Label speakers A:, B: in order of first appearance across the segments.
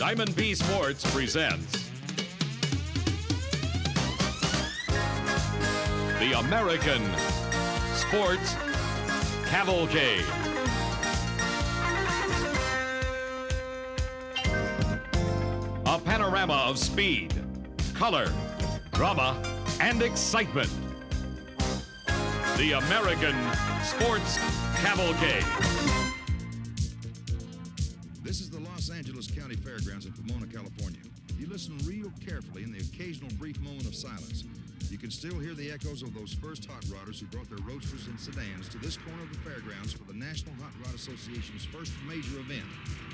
A: Diamond B Sports presents the American Sports Cavalcade. A panorama of speed, color, drama, and excitement. The American Sports Cavalcade.
B: This is the Los Angeles County Fairgrounds in Pomona, California. If you listen real carefully in the occasional brief moment of silence, you can still hear the echoes of those first hot rodders who brought their roadsters and sedans to this corner of the fairgrounds for the National Hot Rod Association's first major event,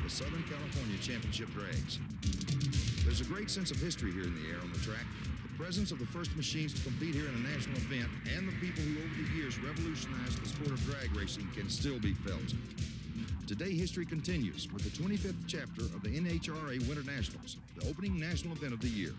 B: the Southern California Championship Drags. There's a great sense of history here in the air on the track. The presence of the first machines to compete here in a national event and the people who over the years revolutionized the sport of drag racing can still be felt. Today, history continues with the 25th chapter of the NHRA Winternationals, the opening national event of the year.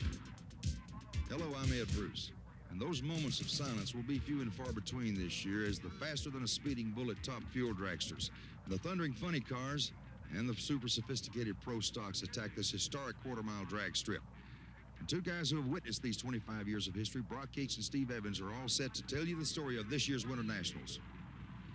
B: Hello, I'm Ed Bruce, and those moments of silence will be few and far between this year as the faster-than-a-speeding bullet top Fuel Dragsters, the thundering funny cars, and the super sophisticated pro stocks attack this historic quarter-mile drag strip. And two guys who have witnessed these 25 years of history, Brock Yates and Steve Evans, are all set to tell you the story of this year's Winternationals.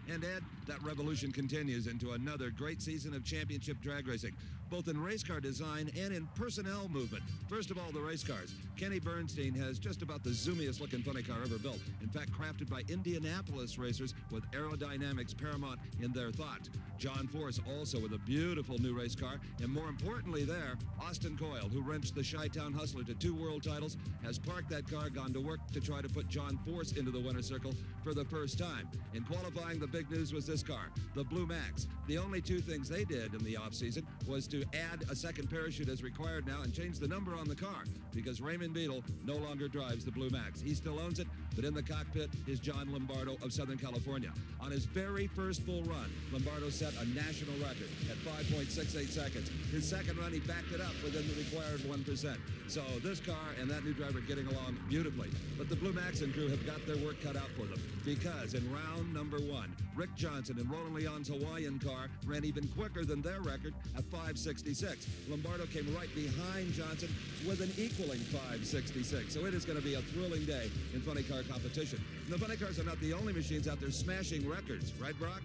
C: And Ed, that revolution continues into another great season of championship drag racing, both in race car design and in personnel movement. First of all, the race cars. Kenny Bernstein has just about the zoomiest looking funny car ever built. In fact, crafted by Indianapolis racers with aerodynamics paramount in their thought. John Force also with a beautiful new race car. And more importantly there, Austin Coyle, who wrenched the Chi-Town Hustler to 2 world titles, has parked that car, gone to work to try to put John Force into the winner's circle for the first time. In qualifying, the big news was this car, the Blue Max. The only 2 things they did in the offseason was to add a second parachute as required now and change the number on the car because Raymond Beadle no longer drives the Blue Max. He still owns it, but in the cockpit is John Lombardo of Southern California. On his very first full run, Lombardo set a national record at 5.68 seconds. His second run, he backed it up within the required 1%. So this car and that new driver getting along beautifully. But the Blue Max and crew have got their work cut out for them because in round number 1, Rick Johnson and Roland Leon's Hawaiian car ran even quicker than their record at 5.66. Lombardo came right behind Johnson with an equaling 5.66. So it is going to be a thrilling day in funny car competition. And the funny cars are not the only machines out there smashing records, right, Brock?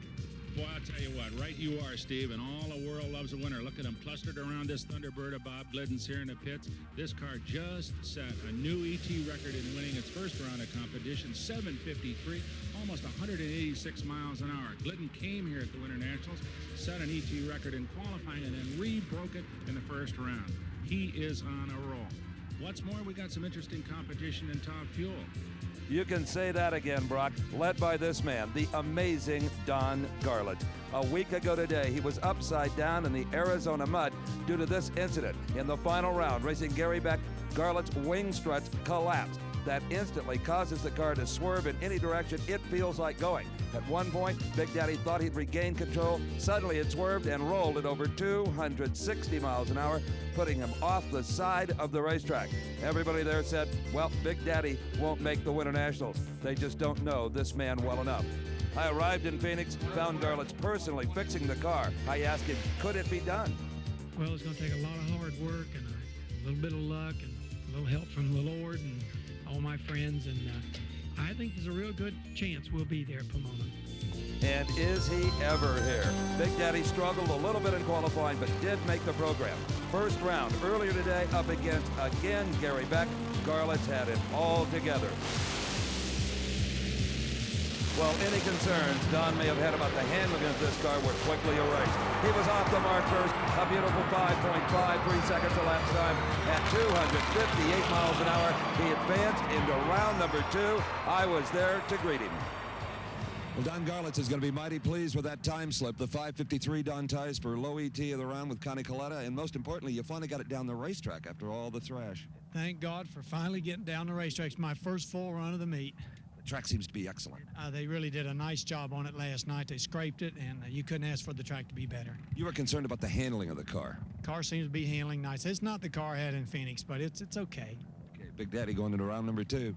D: Boy, I'll tell you what, right you are, Steve, and all the world loves a winner. Look at them clustered around this Thunderbird of Bob Glidden's here in the pits. This car just set a new ET record in winning its first round of competition, 7:53, almost 186 miles an hour. Glidden came here at the Winternationals, set an ET record in qualifying, and then re-broke it in the first round. He is on a roll. What's more, we got some interesting competition in Top Fuel.
E: You can say that again, Brock. Led by this man, the amazing Don Garlett. A week ago today, he was upside down in the Arizona mud due to this incident. In the final round, racing Gary Beck, Garlett's wing struts collapsed. That instantly causes the car to swerve in any direction it feels like going. At one point, Big Daddy thought he'd regain control. Suddenly it swerved and rolled at over 260 miles an hour, putting him off the side of the racetrack. Everybody there said, well, Big Daddy won't make the Winternationals. They just don't know this man well enough. I arrived in Phoenix, found Garlett's personally fixing the car. I asked him, could it be done?
F: Well, it's going to take a lot of hard work and a little bit of luck and a little help from the Lord and all my friends, and I think there's a real good chance we'll be there at Pomona.
E: And is he ever here? Big Daddy struggled a little bit in qualifying, but did make the program. First round earlier today up against, again, Gary Beck. Garlett's had it all together. Well, any concerns Don may have had about the handling of this car were quickly erased. He was off the mark first, a beautiful 5.53 seconds elapsed time at 258 miles an hour. He advanced into round number 2. I was there to greet him.
C: Well, Don Garlett is going to be mighty pleased with that time slip. The 5:53 Don ties for low ET of the round with Connie Coletta, and most importantly, you finally got it down the racetrack after all the thrash.
F: Thank God for finally getting down the racetrack. It's my first full run of the meet.
C: The track seems to be excellent.
F: They really did a nice job on it last night. They scraped it, and you couldn't ask for the track to be better.
C: You were concerned about the handling of the car.
F: Car seems to be handling nice. It's not the car I had in Phoenix, but it's okay.
C: Okay, Big Daddy going into round number 2.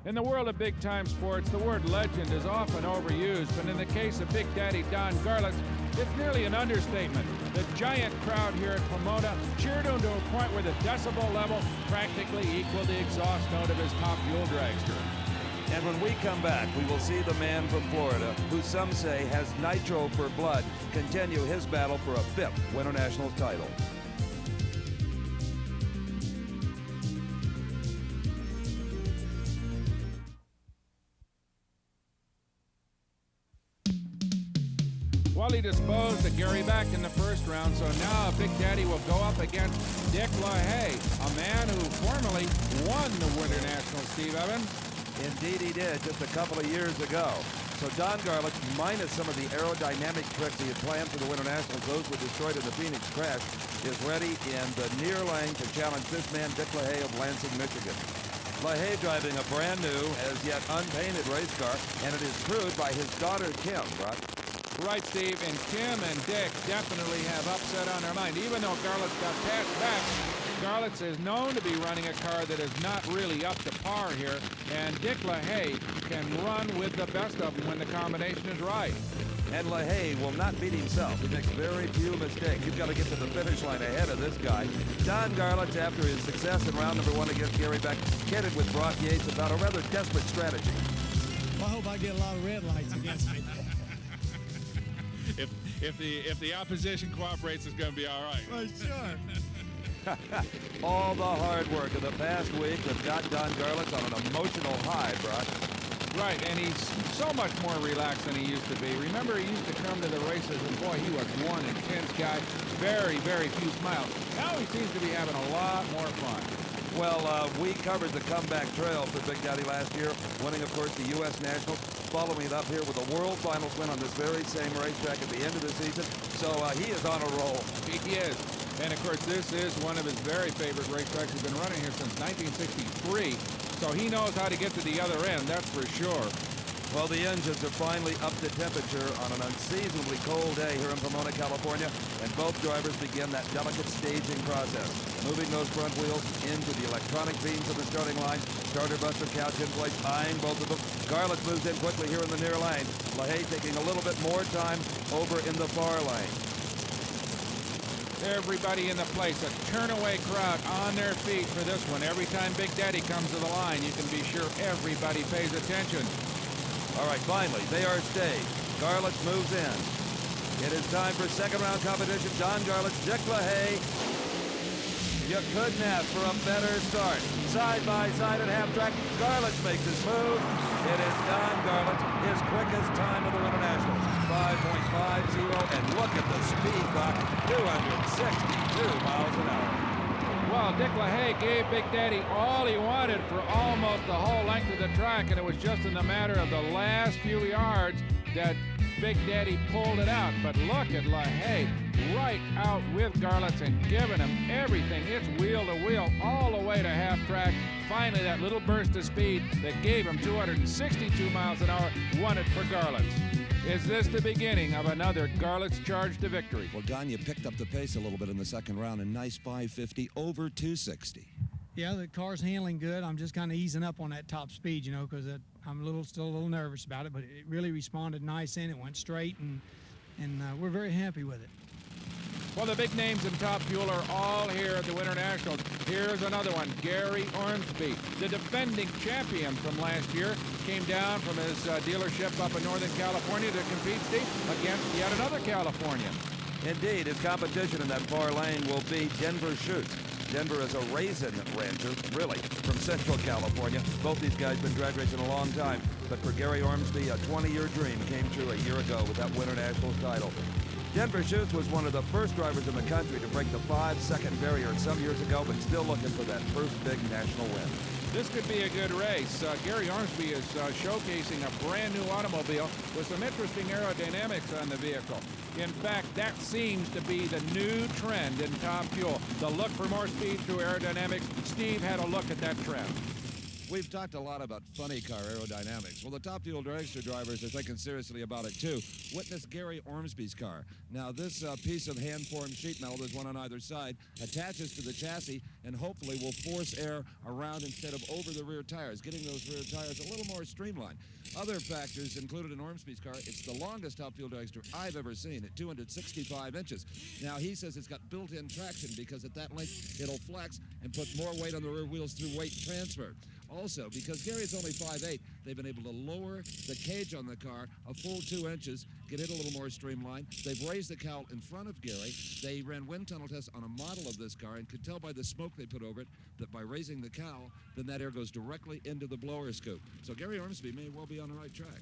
G: In the world of big-time sports, the word legend is often overused, but in the case of Big Daddy Don Garlett, It's nearly an understatement. The giant crowd here at Pomona cheered him to a point where the decibel level practically equaled the exhaust note of his top Fuel Dragster.
E: And when we come back, we will see the man from Florida, who some say has nitro for blood, continue his battle for a 5th Winternationals title.
G: Well, he disposed of Gary back in the first round, so now Big Daddy will go up against Dick LaHaye, a man who formerly won the Winternationals, Steve Evans.
E: Indeed he did, just a couple of years ago. So Don Garlits, minus some of the aerodynamic tricks he had planned for the Winternationals, those were destroyed in the Phoenix crash, is ready in the near lane to challenge this man, Dick LaHaye of Lansing, Michigan. LaHaye driving a brand new, as yet unpainted race car, and it is crewed by his daughter, Kim, right?
G: Right, Steve, and Kim and Dick definitely have upset on their mind. Even though Garlits got passed back, Garlits is known to be running a car that is not really up to par here, and Dick LaHaye can run with the best of them when the combination is right.
E: And LaHaye will not beat himself. He makes very few mistakes. You've got to get to the finish line ahead of this guy. Don Garlits, after his success in round number 1 against Gary Beck, kidded with Brock Yates about a rather desperate strategy.
F: Well, I hope I get a lot of red lights against me.
D: If the opposition cooperates, it's going to be all right.
F: Well, sure.
E: All the hard work of the past week have got Don Garlits on an emotional high, Brock.
G: Right, and he's so much more relaxed than he used to be. Remember, he used to come to the races, and boy, he was one intense guy. Very, very few smiles. Now he seems to be having a lot more fun.
E: Well, we covered the comeback trail for Big Daddy last year, winning, of course, the U.S. Nationals, following it up here with a World Finals win on this very same racetrack at the end of the season. So he is on a roll.
G: He is. And, of course, this is one of his very favorite racetracks. He's been running here since 1963, so he knows how to get to the other end, that's for sure.
E: Well, the engines are finally up to temperature on an unseasonably cold day here in Pomona, California, and both drivers begin that delicate staging process, moving those front wheels into the electronic beams of the starting line. Starter buster couch in place, eyeing both of them. Garlits moves in quickly here in the near lane. LaHaye taking a little bit more time over in the far lane.
G: Everybody in the place, a turn-away crowd on their feet for this one. Every time Big Daddy comes to the line, you can be sure everybody pays attention.
E: All right, finally, they are staged. Garlits moves in. It is time for second round competition. Don Garlits, Dick LaHaye. You couldn't ask for a better start. Side by side at half track, Garlits makes his move. It is Don Garlits, his quickest time of the Winternationals. 5.50, and look at the speed clock, 262 miles an hour.
G: Well, Dick LaHaye gave Big Daddy all he wanted for almost the whole length of the track, and it was just in the matter of the last few yards that Big Daddy pulled it out. But look at LaHaye right out with Garlits and giving him everything. It's wheel to wheel all the way to half track. Finally, that little burst of speed that gave him 262 miles an hour won it for Garlits. Is this the beginning of another Garlits charge to victory?
C: Well, Don, you picked up the pace a little bit in the second round. A nice 550 over 260.
F: Yeah, the car's handling good. I'm just kind of easing up on that top speed, you know, because I'm still a little nervous about it, but it really responded nice in. It went straight, and we're very happy with it.
G: Well, the big names in Top Fuel are all here at the Winternationals. Here's another one, Gary Ormsby, the defending champion from last year, came down from his dealership up in Northern California to compete, Steve, against yet another Californian.
E: Indeed, his competition in that far lane will be Denver Schutz. Denver is a raisin rancher, really, from Central California. Both these guys been drag racing a long time, but for Gary Ormsby, a 20-year dream came true a year ago with that Winternationals title. Denver Schutz was one of the first drivers in the country to break the 5-second barrier some years ago, but still looking for that first big national win.
G: This could be a good race. Gary Ormsby is showcasing a brand new automobile with some interesting aerodynamics on the vehicle. In fact, that seems to be the new trend in Top Fuel. The look for more speed through aerodynamics. Steve had a look at that trend.
C: We've talked a lot about funny car aerodynamics. Well, the top Fuel Dragster drivers are thinking seriously about it, too. Witness Gary Ormsby's car. Now, this piece of hand-formed sheet metal, there's one on either side, attaches to the chassis and hopefully will force air around instead of over the rear tires, getting those rear tires a little more streamlined. Other factors included in Ormsby's car, it's the longest top Fuel Dragster I've ever seen at 265 inches. Now, he says it's got built-in traction because at that length, it'll flex and put more weight on the rear wheels through weight transfer. Also, because Gary's only 5'8", they've been able to lower the cage on the car a full 2 inches, get it a little more streamlined. They've raised the cowl in front of Gary. They ran wind tunnel tests on a model of this car and could tell by the smoke they put over it that by raising the cowl, then that air goes directly into the blower scoop. So Gary Ormsby may well be on the right track.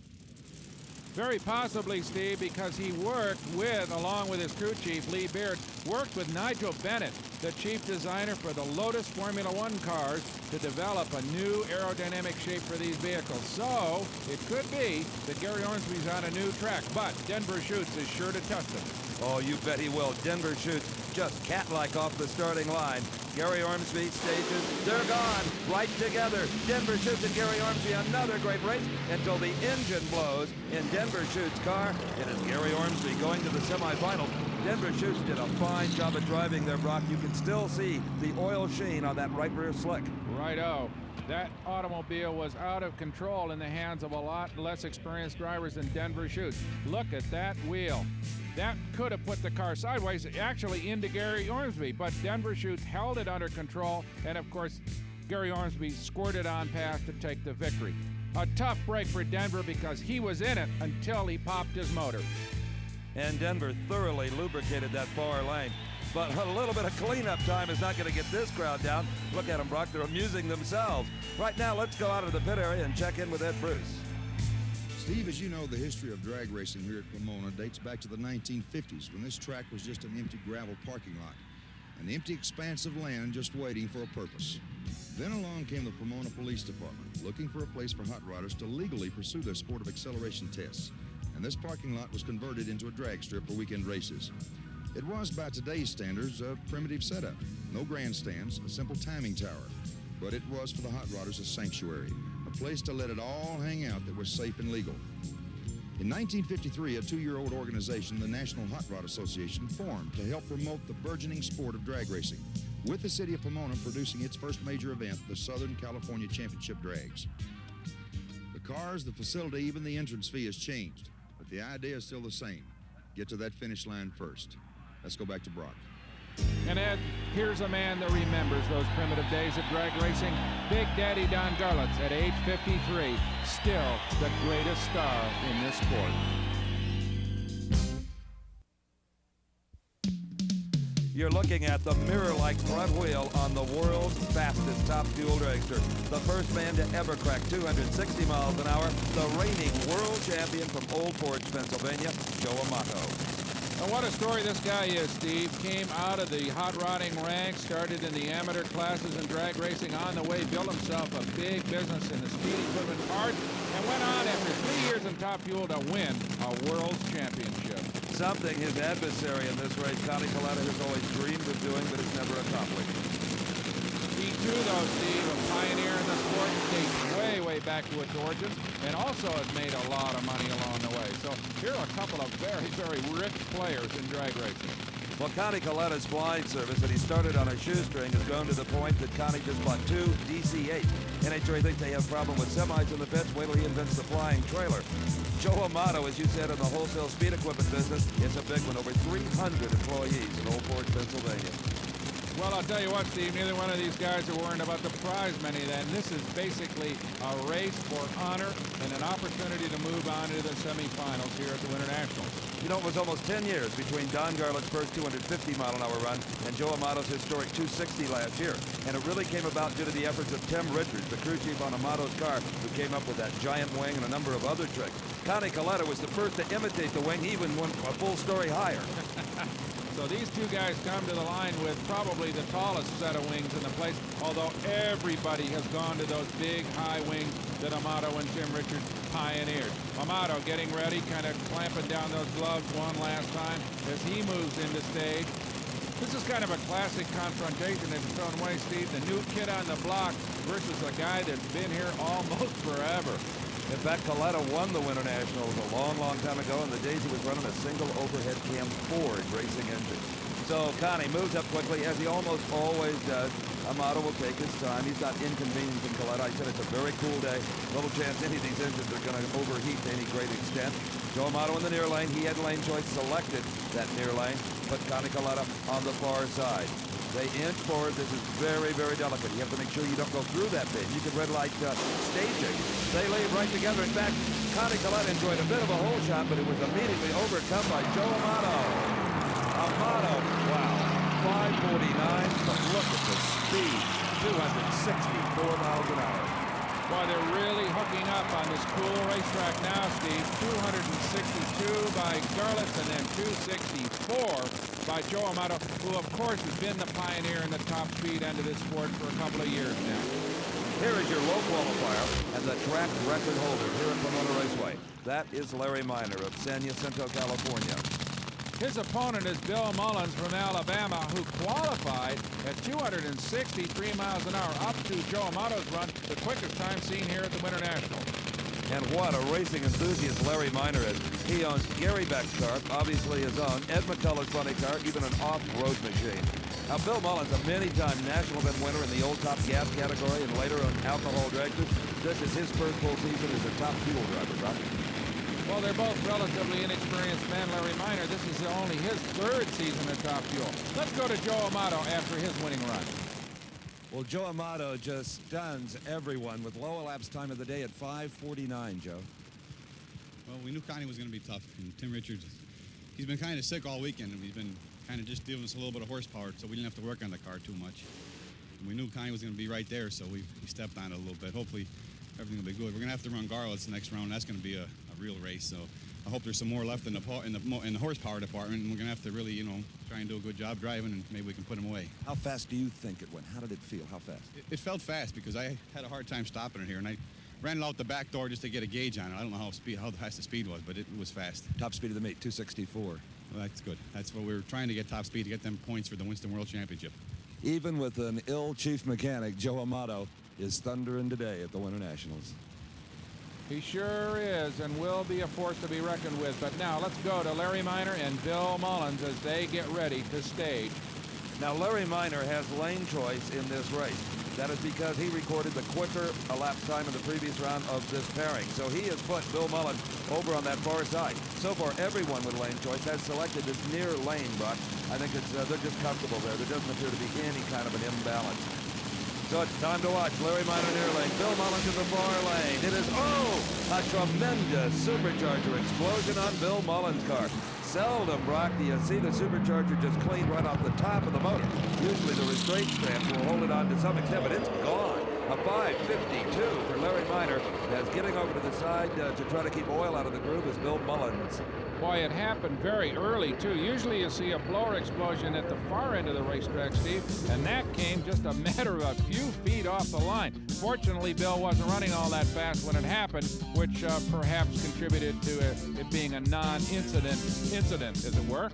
G: Very possibly, Steve, because he worked with, along with his crew chief, Lee Beard, worked with Nigel Bennett, the chief designer for the Lotus Formula One cars, to develop a new aerodynamic shape for these vehicles. So it could be that Gary Ormsby's on a new track, but Denver Schutz is sure to test him.
E: Oh, you bet he will. Denver Schutz just cat-like off the starting line. Gary Ormsby stages, they're gone, right together. Denver Schutz and Gary Ormsby, another great race until the engine blows in Denver Schutz's car. It is Gary Ormsby going to the semifinals. Denver Schutz did a fine job of driving there, Brock. You can still see the oil sheen on that right rear slick.
G: Righto. That automobile was out of control in the hands of a lot less experienced drivers than Denver Schutz. Look at that wheel. That could have put the car sideways, actually into Gary Ormsby, but Denver Schutz held it under control, and of course, Gary Ormsby squirted on past to take the victory. A tough break for Denver because he was in it until he popped his motor.
E: And Denver thoroughly lubricated that far lane. But a little bit of cleanup time is not going to get this crowd down. Look at them, Brock. They're amusing themselves. Right now, let's go out of the pit area and check in with Ed Bruce.
B: Steve, as you know, the history of drag racing here at Pomona dates back to the 1950s when this track was just an empty gravel parking lot, an empty expanse of land just waiting for a purpose. Then along came the Pomona Police Department, looking for a place for hot rodders to legally pursue their sport of acceleration tests. And this parking lot was converted into a drag strip for weekend races. It was, by today's standards, a primitive setup. No grandstands, a simple timing tower. But it was, for the hot rodders, a sanctuary, a place to let it all hang out that was safe and legal. In 1953, a 2-year-old organization, the National Hot Rod Association, formed to help promote the burgeoning sport of drag racing, with the city of Pomona producing its first major event, the Southern California Championship Drags. The cars, the facility, even the entrance fee has changed, but the idea is still the same. Get to that finish line first. Let's go back to Brock.
G: And Ed, here's a man that remembers those primitive days of drag racing. Big Daddy Don Garlits, at age 53, still the greatest star in this sport.
E: You're looking at the mirror-like front wheel on the world's fastest top fuel dragster. The first man to ever crack 260 miles an hour, the reigning world champion from Old Forge, Pennsylvania, Joe Amato.
G: Now, what a story this guy is, Steve. Came out of the hot rodding ranks, started in the amateur classes in drag racing, on the way built himself a big business in the speed equipment parts, and went on after 3 years in Top Fuel to win a world championship.
E: Something his adversary in this race, Connie Colletta, has always dreamed of doing, but has never accomplished.
G: He too, though, Steve, a pioneer in the sport, dates way back to its origins, and also has made a lot of money along the way. So here are a couple of very rich players in drag racing.
E: Well, Connie Colletta's flying service that he started on a shoestring has grown to the point that Connie just bought 2 DC-8. NHRA thinks they have a problem with semis in the pits. Wait till he invents the flying trailer. Joe Amato, as you said, in the wholesale speed equipment business, is a big one. Over 300 employees in Old Forge, Pennsylvania.
G: Well, I'll tell you what, Steve, neither one of these guys are worrying about the prize money then. This is basically a race for honor and an opportunity to move on to the semifinals here at the Winternationals.
E: You know, it was almost 10 years between Don Garlits' first 250-mile-an-hour run and Joe Amato's historic 260 last year. And it really came about due to the efforts of Tim Richards, the crew chief on Amato's car, who came up with that giant wing and a number of other tricks. Connie Colletta was the first to imitate the wing. He even went a full story higher.
G: So these two guys come to the line with probably the tallest set of wings in the place, although everybody has gone to those big high wings that Amato and Tim Richards pioneered. Amato getting ready, kind of clamping down those gloves one last time as he moves into stage. This is kind of a classic confrontation in its own way, Steve. The new kid on the block versus a guy that's been here almost forever.
E: In fact, Coletta won the Winternationals a long, long time ago in the days he was running a single overhead cam Ford racing engine. So Connie moves up quickly, as he almost always does. Amato will take his time. He's not inconveniencing Coletta. I said it's a very cool day. Little chance any of these engines are going to overheat to any great extent. Joe Amato in the near lane. He had lane choice, selected that near lane. But Connie Coletta on the far side. They inch forward. This is very, very delicate. You have to make sure you don't go through that bit. You could red light staging. They leave right together. In fact, Connie Coletta enjoyed a bit of a hole shot, but it was immediately overcome by Joe Amato. Amato, wow, 549, but look at the speed, 264 miles an hour.
G: Boy, they're really hooking up on this cool racetrack now, Steve. 262 by Garlitz and then 264 by Joe Amato, who of course has been the pioneer in the top speed end of this sport for a couple of years now.
E: Here is your low qualifier and the track record holder here at Pomona Raceway. That is Larry Minor of San Jacinto, California.
G: His opponent is Bill Mullins from Alabama, who qualified at 263 miles an hour, up to Joe Amato's run, the quickest time seen here at the Winternationals.
E: And what a racing enthusiast Larry Minor is. He owns Gary Beck's car, obviously his own, Ed McCullough's funny car, even an off-road machine. Now, Bill Mullins, a many-time national event winner in the old top gas category and later on alcohol dragsters. This is his first full season as a top fuel driver, right?
G: Well, they're both relatively inexperienced men. Larry Minor, this is only his third season at Top Fuel. Let's go to Joe Amato after his winning run.
C: Well, Joe Amato just stuns everyone with low elapsed time of the day at 5:49, Joe.
H: Well, we knew Connie was going to be tough. And Tim Richards, he's been kind of sick all weekend, and he's been kind of just giving us a little bit of horsepower, so we didn't have to work on the car too much. And we knew Connie was going to be right there, so we stepped on it a little bit. Hopefully, everything will be good. We're going to have to run Garlitz next round. That's going to be a real race, so I hope there's some more left in the horsepower department, and we're going to have to really, try and do a good job driving, and maybe we can put him away.
C: How fast do you think it went? How did it feel? How fast?
H: It felt fast because I had a hard time stopping it here, and I ran it out the back door just to get a gauge on it. I don't know how fast the speed was, but it was fast.
C: Top speed of the meet, 264.
H: Well, that's good. That's what we were trying to get, top speed, to get them points for the Winston World Championship.
C: Even with an ill chief mechanic, Joe Amato is thundering today at the Winternationals.
G: He sure is, and will be a force to be reckoned with. But now let's go to Larry Minor and Bill Mullins as they get ready to stage.
E: Now, Larry Minor has lane choice in this race. That is because he recorded the quicker elapsed time in the previous round of this pairing. So he has put Bill Mullins over on that far side. So far, everyone with lane choice has selected this near lane, Buck. I think they're just comfortable there. There doesn't appear to be any kind of an imbalance. So it's time to watch Larry Minor near lane. Bill Mullins in the far lane. It is, a tremendous supercharger explosion on Bill Mullins' car. Seldom, Brock, do you see the supercharger just clean right off the top of the motor. Usually the restraint strands will hold it on to some extent, but it's gone. A 5.52 for Larry Minor, as getting over to the side to try to keep oil out of the groove is Bill Mullins.
G: Boy, it happened very early, too. Usually you see a blower explosion at the far end of the racetrack, Steve, and that came just a matter of a few feet off the line. Fortunately, Bill wasn't running all that fast when it happened, which perhaps contributed to it being a non-incident incident, as it were.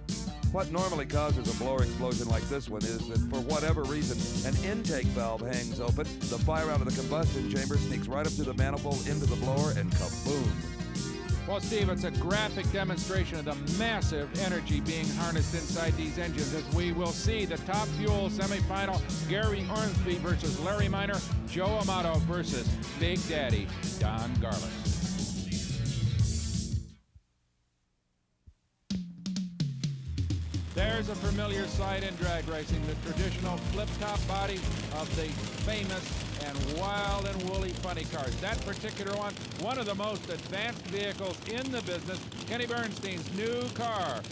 E: What normally causes a blower explosion like this one is that for whatever reason, an intake valve hangs open, the fire out of the combustion chamber sneaks right up through the manifold into the blower, and kaboom.
G: Well, Steve, it's a graphic demonstration of the massive energy being harnessed inside these engines as we will see the Top Fuel semifinal, Gary Ormsby versus Larry Minor, Joe Amato versus Big Daddy Don Garlitz. There's a familiar sight in drag racing, the traditional flip-top body of the famous and wild and woolly funny cars. That particular one of the most advanced vehicles in the business, Kenny Bernstein's new car.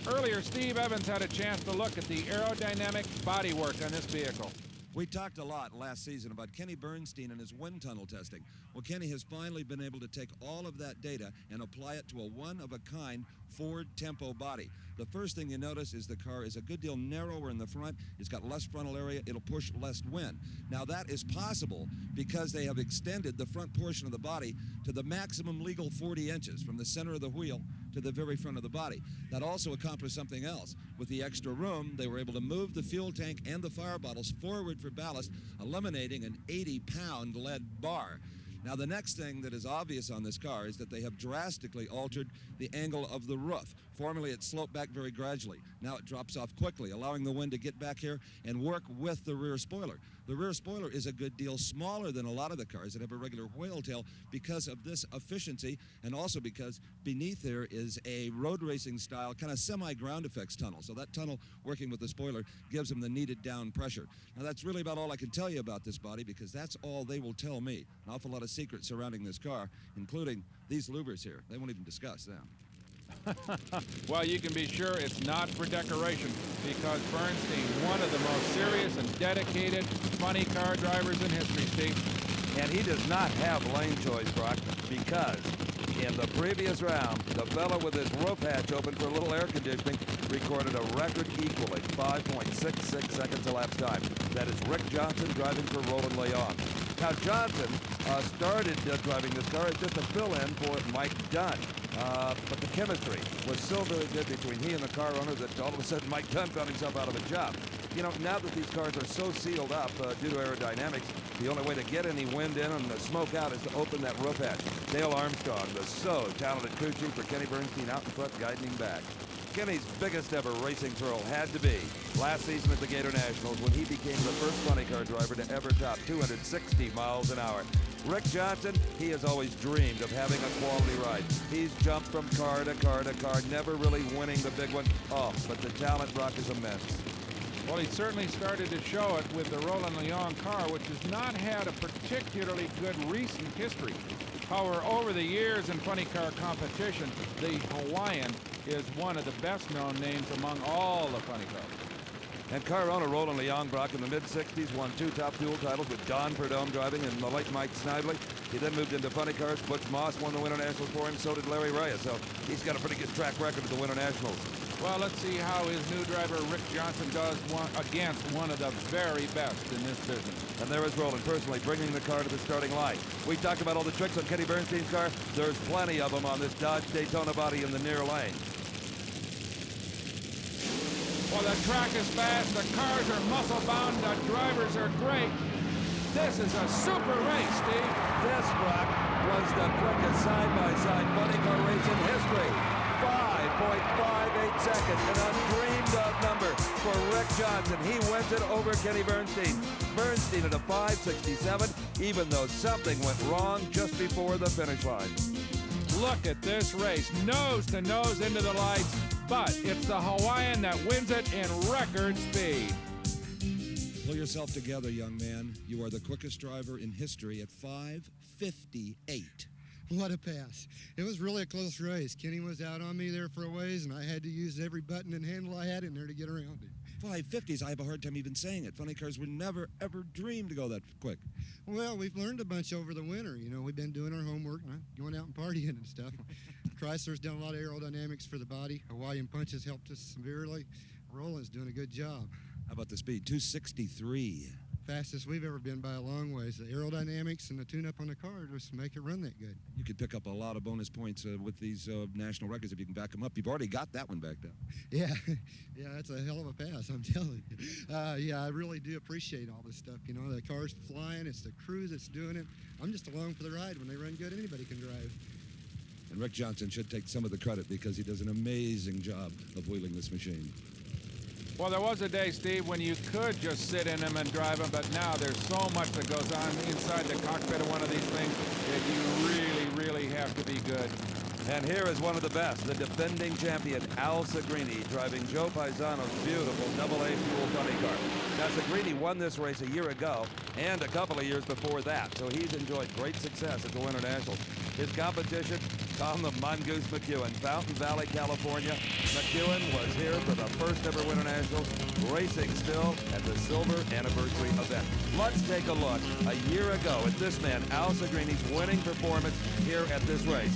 G: Earlier, Steve Evans had a chance to look at the aerodynamic bodywork on this vehicle.
C: We talked a lot last season about Kenny Bernstein and his wind tunnel testing. Well, Kenny has finally been able to take all of that data and apply it to a one-of-a-kind Ford Tempo body. The first thing you notice is the car is a good deal narrower in the front. It's got less frontal area. It'll push less wind. Now, that is possible because they have extended the front portion of the body to the maximum legal 40 inches from the center of the wheel to the very front of the body. That also accomplished something else. With the extra room, they were able to move the fuel tank and the fire bottles forward for ballast, eliminating an 80-pound lead bar. Now, the next thing that is obvious on this car is that they have drastically altered the angle of the roof. Formerly, it sloped back very gradually. Now it drops off quickly, allowing the wind to get back here and work with the rear spoiler. The rear spoiler is a good deal smaller than a lot of the cars that have a regular whale tail because of this efficiency, and also because beneath there is a road racing style kind of semi-ground effects tunnel. So that tunnel working with the spoiler gives them the needed down pressure. Now that's really about all I can tell you about this body, because that's all they will tell me. An awful lot of secrets surrounding this car, including these louvers here. They won't even discuss them.
G: Well, you can be sure it's not for decoration, because Bernstein, one of the most serious and dedicated funny car drivers in history, Steve.
E: And he does not have lane choice, Brock, because in the previous round, the fellow with his roof hatch open for a little air conditioning recorded a record equaling 5.66 seconds elapsed time. That is Rick Johnson driving for Roland Leon. Now, Johnson started driving this car as just a fill-in for Mike Dunn. But the chemistry was so very good between he and the car owner that all of a sudden Mike Dunn found himself out of a job. You know, now that these cars are so sealed up due to aerodynamics, the only way to get any wind in and the smoke out is to open that roof hatch. Dale Armstrong, the so talented crew chief for Kenny Bernstein, out in front guiding him back. Kenny's biggest ever racing thrill had to be last season at the Gator Nationals, when he became the first funny car driver to ever top 260 miles an hour. Rick Johnson, he has always dreamed of having a quality ride. He's jumped from car to car to car, never really winning the big one. Oh, but the talent, Brock, is immense.
G: Well, he certainly started to show it with the Roland Leon car, which has not had a particularly good recent history. However, over the years in funny car competition, the Hawaiian is one of the best-known names among all the funny cars.
E: And car owner Roland Leon, Brock, in the mid-60s, won 2 top fuel titles with Don Perdome driving and the late Mike Snively. He then moved into funny cars. Butch Moss won the Winternationals for him, so did Larry Reyes. So he's got a pretty good track record at the Winternationals.
G: Well, let's see how his new driver, Rick Johnson, does against one of the very best in this business.
E: And there is Roland personally bringing the car to the starting line. We talked about all the tricks on Kenny Bernstein's car. There's plenty of them on this Dodge Daytona body in the near lane.
G: Well, the track is fast, the cars are muscle-bound, the drivers are great. This is a super race, Steve.
E: This, Brock, was the quickest side-by-side funny car race in history. 5.58 seconds, an undreamed-of number for Rick Johnson. He wins it over Kenny Bernstein. Bernstein at a 5.67, even though something went wrong just before the finish line.
G: Look at this race, nose to nose into the lights, but it's the Hawaiian that wins it in record speed.
C: Pull yourself together, young man. You are the quickest driver in history at 5.58.
I: What a pass. It was really a close race. Kenny was out on me there for a ways, and I had to use every button and handle I had in there to get around it.
C: 5.50s, I have a hard time even saying it. Funny cars would never, ever dream to go that quick.
I: Well, we've learned a bunch over the winter. You know, we've been doing our homework, going out and partying and stuff. Chrysler's done a lot of aerodynamics for the body. Hawaiian Punch has helped us severely. Roland's doing a good job.
C: How about the speed? 263.
I: Fastest we've ever been by a long ways. The aerodynamics and the tune-up on the car just make it run that good.
C: You could pick up a lot of bonus points with these national records if you can back them up. You've already got that one backed up.
I: Yeah, yeah, that's a hell of a pass, I'm telling you. Yeah, I really do appreciate all this stuff. You know, the car's flying, it's the crew that's doing it. I'm just along for the ride. When they run good, anybody can drive.
C: And Rick Johnson should take some of the credit because he does an amazing job of wheeling this machine.
G: Well, there was a day, Steve, when you could just sit in them and drive them, but now there's so much that goes on inside the cockpit of one of these things that you really have to be good.
E: And here is one of the best, the defending champion, Al Segrini, driving Joe Paisano's beautiful AA fuel funny car. Now, Segrini won this race a year ago and a couple of years before that, so he's enjoyed great success at the Winternationals. His competition, call him Mongoose McEwen, Fountain Valley, California. McEwen was here for the first ever Winternationals, racing still at the Silver Anniversary event. Let's take a look a year ago at this man, Al Segrini's winning performance here at this race.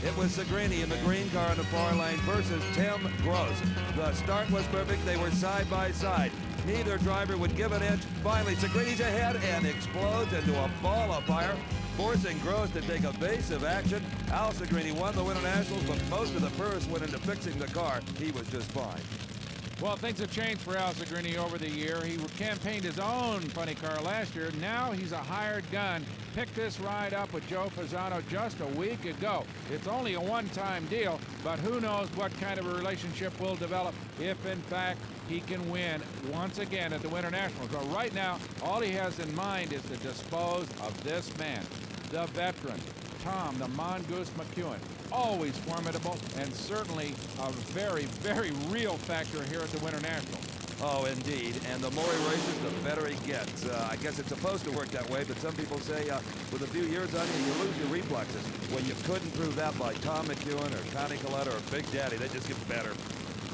E: It was Segrini in the green car in the far lane versus Tim Gross. The start was perfect. They were side by side. Neither driver would give an inch. Finally, Segretti's ahead and explodes into a ball of fire, forcing Gross to take evasive action. Al Segretti won the Winternationals, but most of the purse went into fixing the car. He was just fine.
D: Well, things have changed for Al Segretti over the year. He campaigned his own funny car last year. Now he's a hired gun. Picked this ride up with Joe Fasano just a week ago. It's only a one-time deal, but who knows what kind of a relationship will develop if, in fact, he can win once again at the Winternationals. But right now, all he has in mind is to dispose of this man, the veteran, Tom the Mongoose McEwen. Always formidable and certainly a very, very real factor here at the Winternationals.
E: Oh, indeed. And the more he races, the better he gets. I guess it's supposed to work that way, but some people say with a few years on you, you lose your reflexes. When you couldn't prove that by Tom McEwen or Connie Coletta or Big Daddy, they just get better.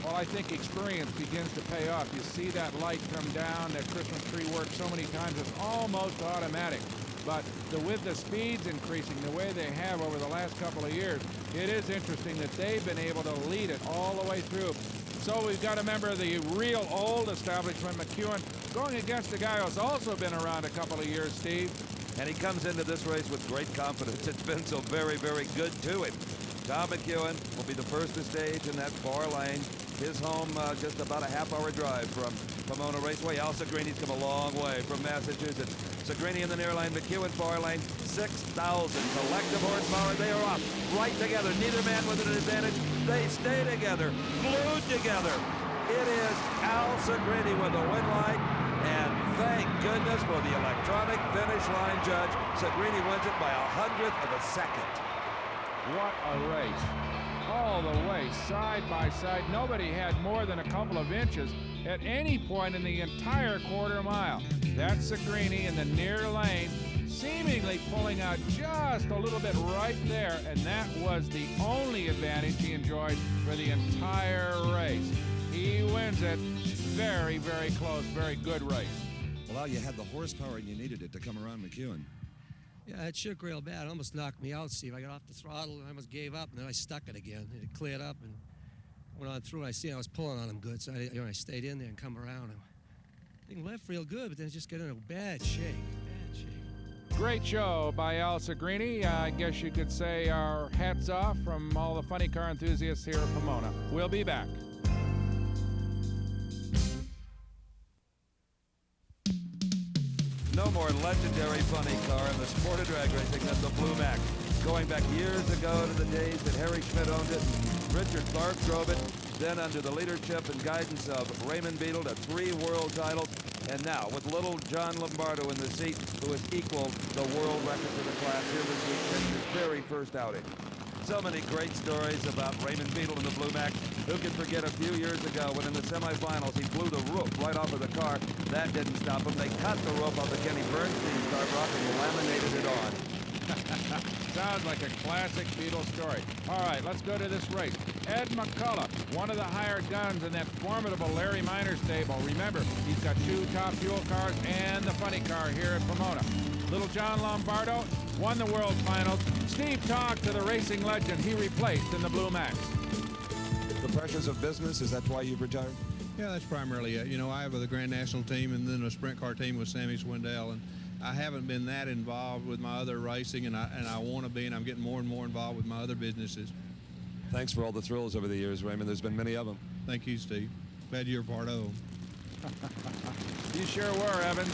D: Well, I think experience begins to pay off. You see that light come down, that Christmas tree work so many times, it's almost automatic. But with the speeds increasing the way they have over the last couple of years, it is interesting that they've been able to lead it all the way through. So we've got a member of the real old establishment, McEwen, going against a guy who's also been around a couple of years, Steve.
E: And he comes into this race with great confidence. It's been so very, very good to him. Tom McEwen will be the first to stage in that far lane. His home just about a half-hour drive from Pomona Raceway. Al Segretti's come a long way from Massachusetts. Segretti in the near lane, McEwen far lane. 6,000 collective horsepower. They are off right together. Neither man with an advantage. They stay together, glued together. It is Al Segretti with the win light. And thank goodness for the electronic finish line judge. Segretti wins it by 100th of a second.
D: What a race. All the way, side by side. Nobody had more than a couple of inches at any point in the entire quarter mile. That's Segretti in the near lane, seemingly pulling out just a little bit right there, and that was the only advantage he enjoyed for the entire race. He wins it. Very, very close, very good race.
C: Well, you had the horsepower and you needed it to come around McEwen.
J: Yeah, it shook real bad. It almost knocked me out, Steve. I got off the throttle and I almost gave up, and then I stuck it again. It cleared up and went on through. I see I was pulling on him good, so I stayed in there and come around. Thing left real good, but then it just got in a bad shape. Bad shape.
D: Great show by Al Segretti. I guess you could say our hats off from all the funny car enthusiasts here at Pomona. We'll be back.
E: No more legendary funny car in the sport of drag racing than the Blue Mac. Going back years ago to the days that Harry Schmidt owned it, Richard Clark drove it, then under the leadership and guidance of Raymond Beadle to 3 world titles, and now with little John Lombardo in the seat, who has equaled the world record for the class here this week in his very first outing. So many great stories about Raymond Beadle and the Blue Mac. Who can forget a few years ago when in the semifinals he blew the roof right off of the car. That didn't stop him. They cut the roof off of Kenny Bernstein's car block and laminated it on.
D: Sounds like a classic Beetle story. All right, let's go to this race. Ed McCullough, one of the hired guns in that formidable Larry Miner stable. Remember, he's got 2 top fuel cars and the funny car here at Pomona. Little John Lombardo won the World Finals. Steve talked to the racing legend he replaced in the Blue Max.
C: The pressures of business, is that why you've retired?
K: Yeah, that's primarily it. You know, I have the Grand National team and then a sprint car team with Sammy Swindell, and I haven't been that involved with my other racing, and I want to be, and I'm getting more and more involved with my other businesses.
E: Thanks for all the thrills over the years, Raymond. There's been many of them.
K: Thank you, Steve. Glad you're part of them.
D: You sure were, Evan.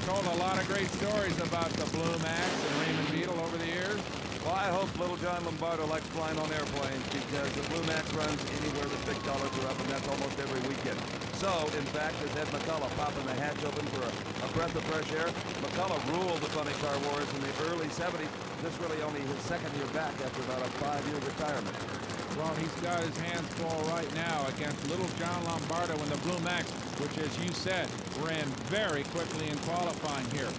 D: Told a lot of great stories about the Blue Max and Raymond Beadle over the years.
E: Well, I hope little John Lombardo likes flying on airplanes, because the Blue Max runs anywhere the big dollars are up, and that's almost every weekend. So, in fact, as Ed McCullough popping the hatch open for a breath of fresh air, McCullough ruled the funny car wars in the early 70s. This really only his second year back after about a 5-year retirement.
D: Well, he's got his hands full right now against little John Lombardo in the Blue Max, which, as you said, ran very quickly in qualifying here.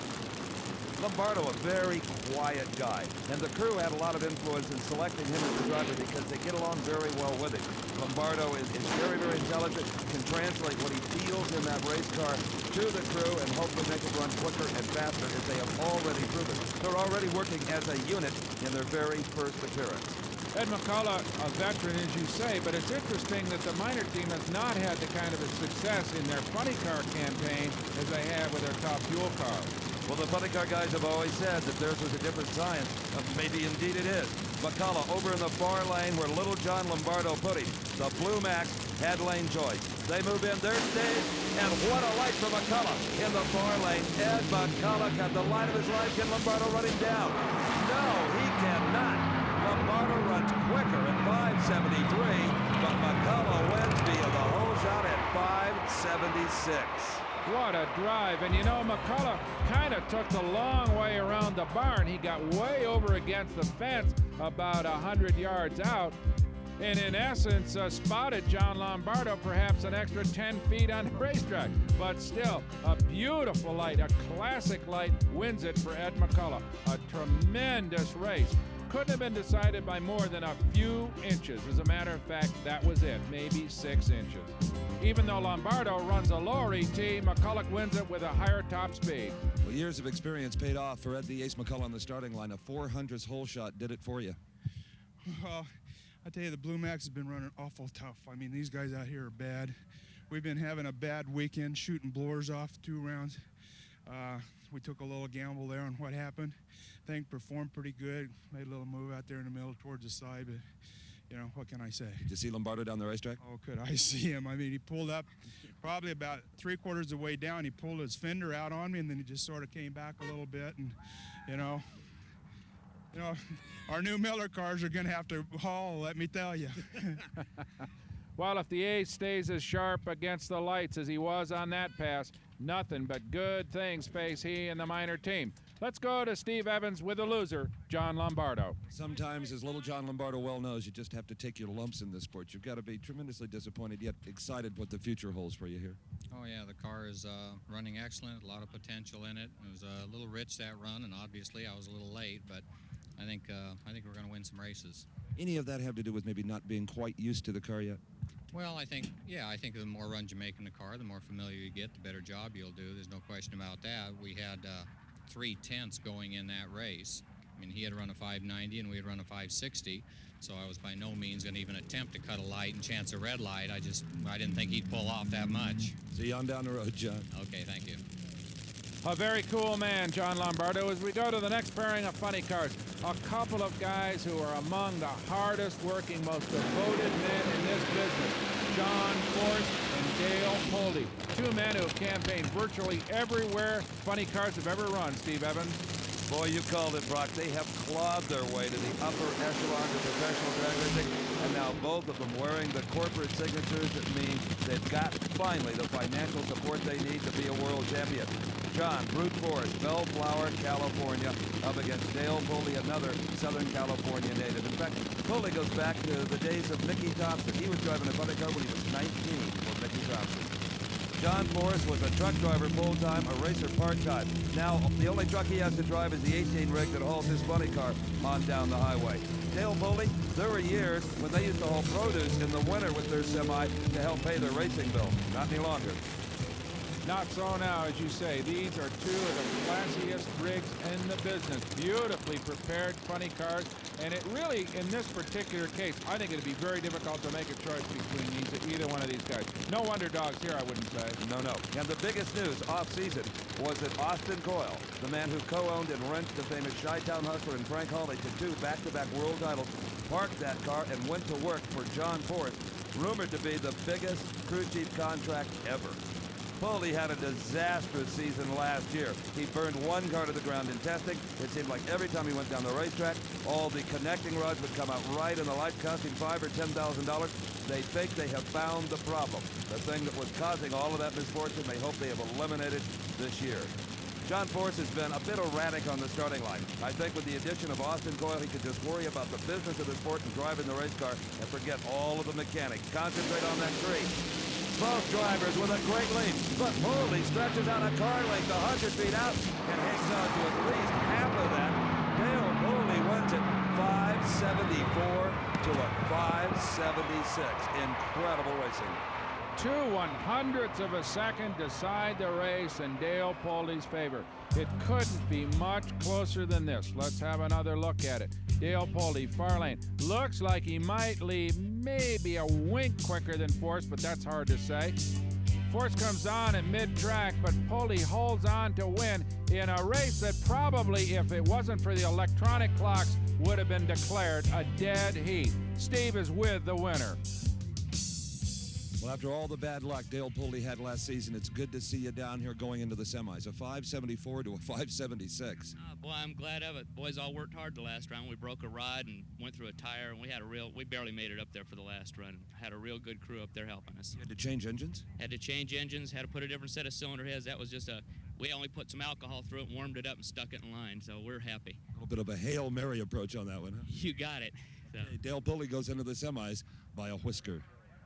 E: Lombardo, a very quiet guy, and the crew had a lot of influence in selecting him as the driver because they get along very well with him. Lombardo is very, very intelligent, can translate what he feels in that race car to the crew and hopefully make it run quicker and faster, as they have already proven. They're already working as a unit in their very first appearance.
G: Ed McCullough, a veteran, as you say, but it's interesting that the minor team has not had the kind of a success in their funny car campaign as they have with their top fuel car.
E: Well, the funny car guys have always said that theirs was a different science. Maybe indeed it is. McCullough over in the far lane where little John Lombardo put him. The Blue Max had lane choice. They move in their stage, and what a light for McCullough in the far lane. Ed McCullough got the light of his life. Can Lombardo run him down? No, he cannot. Lombardo runs quicker at 573, but McCullough wins via the whole shot at 576.
G: What a drive. And you know, McCullough kind of took the long way around the barn. He got way over against the fence about 100 yards out. And in essence, spotted John Lombardo perhaps an extra 10 feet on the racetrack. But still, a beautiful light, a classic light wins it for Ed McCullough. A tremendous race. Couldn't have been decided by more than a few inches. As a matter of fact, that was it, maybe 6 inches. Even though Lombardo runs a lower ET, McCullough wins it with a higher top speed.
C: Well, years of experience paid off for Ed the Ace McCullough on the starting line. A 400th hole shot did it for you.
L: Well, I tell you, the Blue Max has been running awful tough. I mean, these guys out here are bad. We've been having a bad weekend, shooting blowers off 2 rounds. We took a little gamble there on what happened. I think performed pretty good. Made a little move out there in the middle towards the side, but you know, what can I say?
C: Did you see Lombardo down the racetrack?
L: Oh, could I see him? I mean, he pulled up probably about 3/4 of the way down. He pulled his fender out on me, and then he just sort of came back a little bit. And, you know, our new Miller cars are going to have to haul, let me tell you.
G: Well, if the Ace stays as sharp against the lights as he was on that pass, nothing but good things face he and the minor team. Let's go to Steve Evans with the loser, John Lombardo.
C: Sometimes, as little John Lombardo well knows, you just have to take your lumps in this sport. You've got to be tremendously disappointed, yet excited what the future holds for you here.
M: Oh, yeah, the car is running excellent, a lot of potential in it. It was a little rich, that run, and obviously I was a little late, but I think we're going to win some races.
C: Any of that have to do with maybe not being quite used to the car yet?
M: Well, I think the more runs you make in the car, the more familiar you get, the better job you'll do. There's no question about that. We had 3 tenths going in that race. I mean, he had run a 590 and we had run a 560, so I was by no means going to even attempt to cut a light and chance a red light. I didn't think he'd pull off that much.
C: See you on down the road, John.
M: Okay, thank you.
G: A very cool man, John Lombardo. As we go to the next pairing of funny cars, a couple of guys who are among the hardest working, most devoted men in this business. John Force and Dale Poldy. 2 men who have campaigned virtually everywhere funny cars have ever run, Steve Evans.
E: Boy, you called it, Brock. They have clawed their way to the upper echelon of professional drag racing, and now both of them wearing the corporate signatures that means they've got, finally, the financial support they need to be a world champion. John, brute force, Bellflower, California, up against Dale Pulley, another Southern California native. In fact, Pulley goes back to the days of Mickey Thompson. He was driving a funny car when he was 19 for Mickey Thompson. John Forrest was a truck driver full-time, a racer part-time. Now, the only truck he has to drive is the 18 rig that hauls his funny car on down the highway. Dale Pulley, there were years when they used to haul produce in the winter with their semi to help pay their racing bill. Not any longer.
G: Not so now, as you say. These are 2 of the classiest rigs in the business. Beautifully prepared funny cars. And it really, in this particular case, I think it'd be very difficult to make a choice between either one of these guys. No underdogs here, I wouldn't say.
E: No. And the biggest news off-season was that Austin Coyle, the man who co-owned and rented the famous Chi-Town Hustler and Frank Hawley to 2 back-to-back world titles, parked that car and went to work for John Forrest, rumored to be the biggest crew chief contract ever. Pulley had a disastrous season last year. He burned 1 car to the ground in testing. It seemed like every time he went down the racetrack, all the connecting rods would come out right in the light, costing $5,000 or $10,000. They think they have found the problem, the thing that was causing all of that misfortune. They hope they have eliminated this year. John Force has been a bit erratic on the starting line. I think with the addition of Austin Coyle, he could just worry about the business of the sport and driving the race car and forget all of the mechanics. Concentrate on that tree. Both drivers with a great lead, but Pulley stretches out a car length 100 feet out and hangs on to at least half of that. Dale Pulley wins it 574 to a 576. Incredible racing.
G: 2/100ths of a second decide the race in Dale Pulley's favor. It couldn't be much closer than this. Let's have another look at it. Dale Poldy, far lane. Looks like he might leave maybe a wink quicker than Force, but that's hard to say. Force comes on in mid-track, but Poldy holds on to win in a race that probably, if it wasn't for the electronic clocks, would have been declared a dead heat. Steve is with the winner.
C: Well, after all the bad luck Dale Poldy had last season, it's good to see you down here going into the semis. A 574 to a 576.
N: Boy, I'm glad of it. Boys all worked hard the last round. We broke a rod and went through a tire, and we barely made it up there for the last run. Had a real good crew up there helping us.
C: You had to change engines?
N: Had to change engines, had to put a different set of cylinder heads. That was just we only put some alcohol through it and warmed it up and stuck it in line, so we're happy.
C: A little bit of a Hail Mary approach on that one, huh?
N: You got it. So.
C: Hey, Dale Poldy goes into the semis by a whisker.